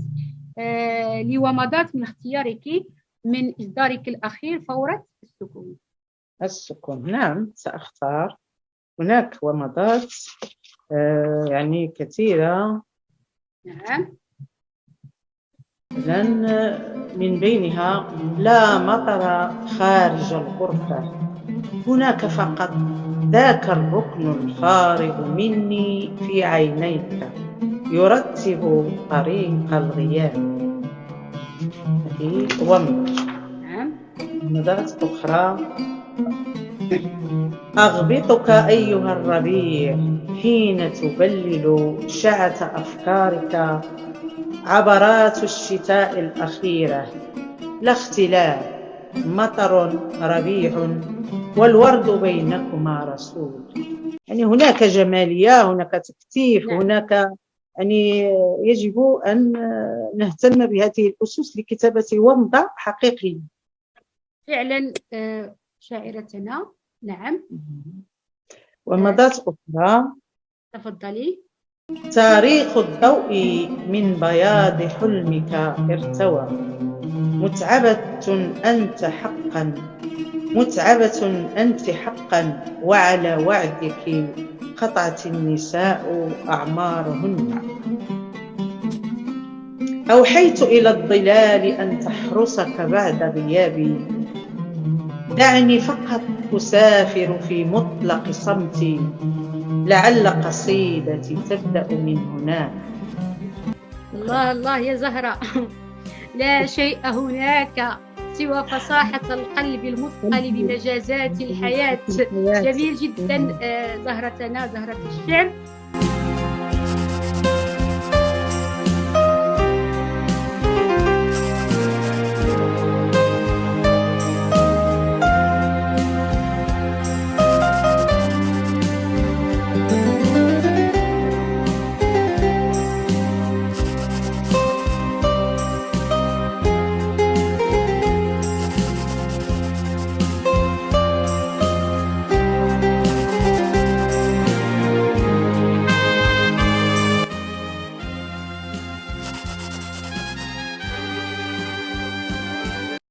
لومضات من اختيارك من إصدارك الأخير فورة
السكون. نعم، سأختار. هناك ومضات يعني كثيرة.
نعم،
من بينها لا مطر خارج الغرفة هناك فقط ذاك الركن الفارغ مني في عينيك يرتب طريق الغياب. هذه ومضة.
نعم.
ومضات أخرى: أغبطك أيها الربيع حين تبلل شعث أفكارك عبرات الشتاء الأخيرة، لا اختلاف، مطر ربيع والورد بينكما رسول. يعني هناك جمالية، هناك تكثيف، هناك يعني يجب أن نهتم بهذه الأسس لكتابة ومضة حقيقية.
فعلا شاعرتنا. نعم.
ومضات أخرى:
تفضلي.
تاريخ الضوء من بياض حلمك ارتوى، متعبة أنت حقا، متعبة أنت حقا، وعلى وعدك قطعت النساء أعمارهن. أوحيت إلى الظلال أن تحرسك بعد غيابي، دعني فقط أسافر في مطلق صمتي، لعل قصيدتي تبدأ من هناك.
الله الله يا زهرة. لا شيء هناك سوى فصاحة القلب المثقل بمجازات الحياة. جميل جدا زهرتنا، زهرة الشعر.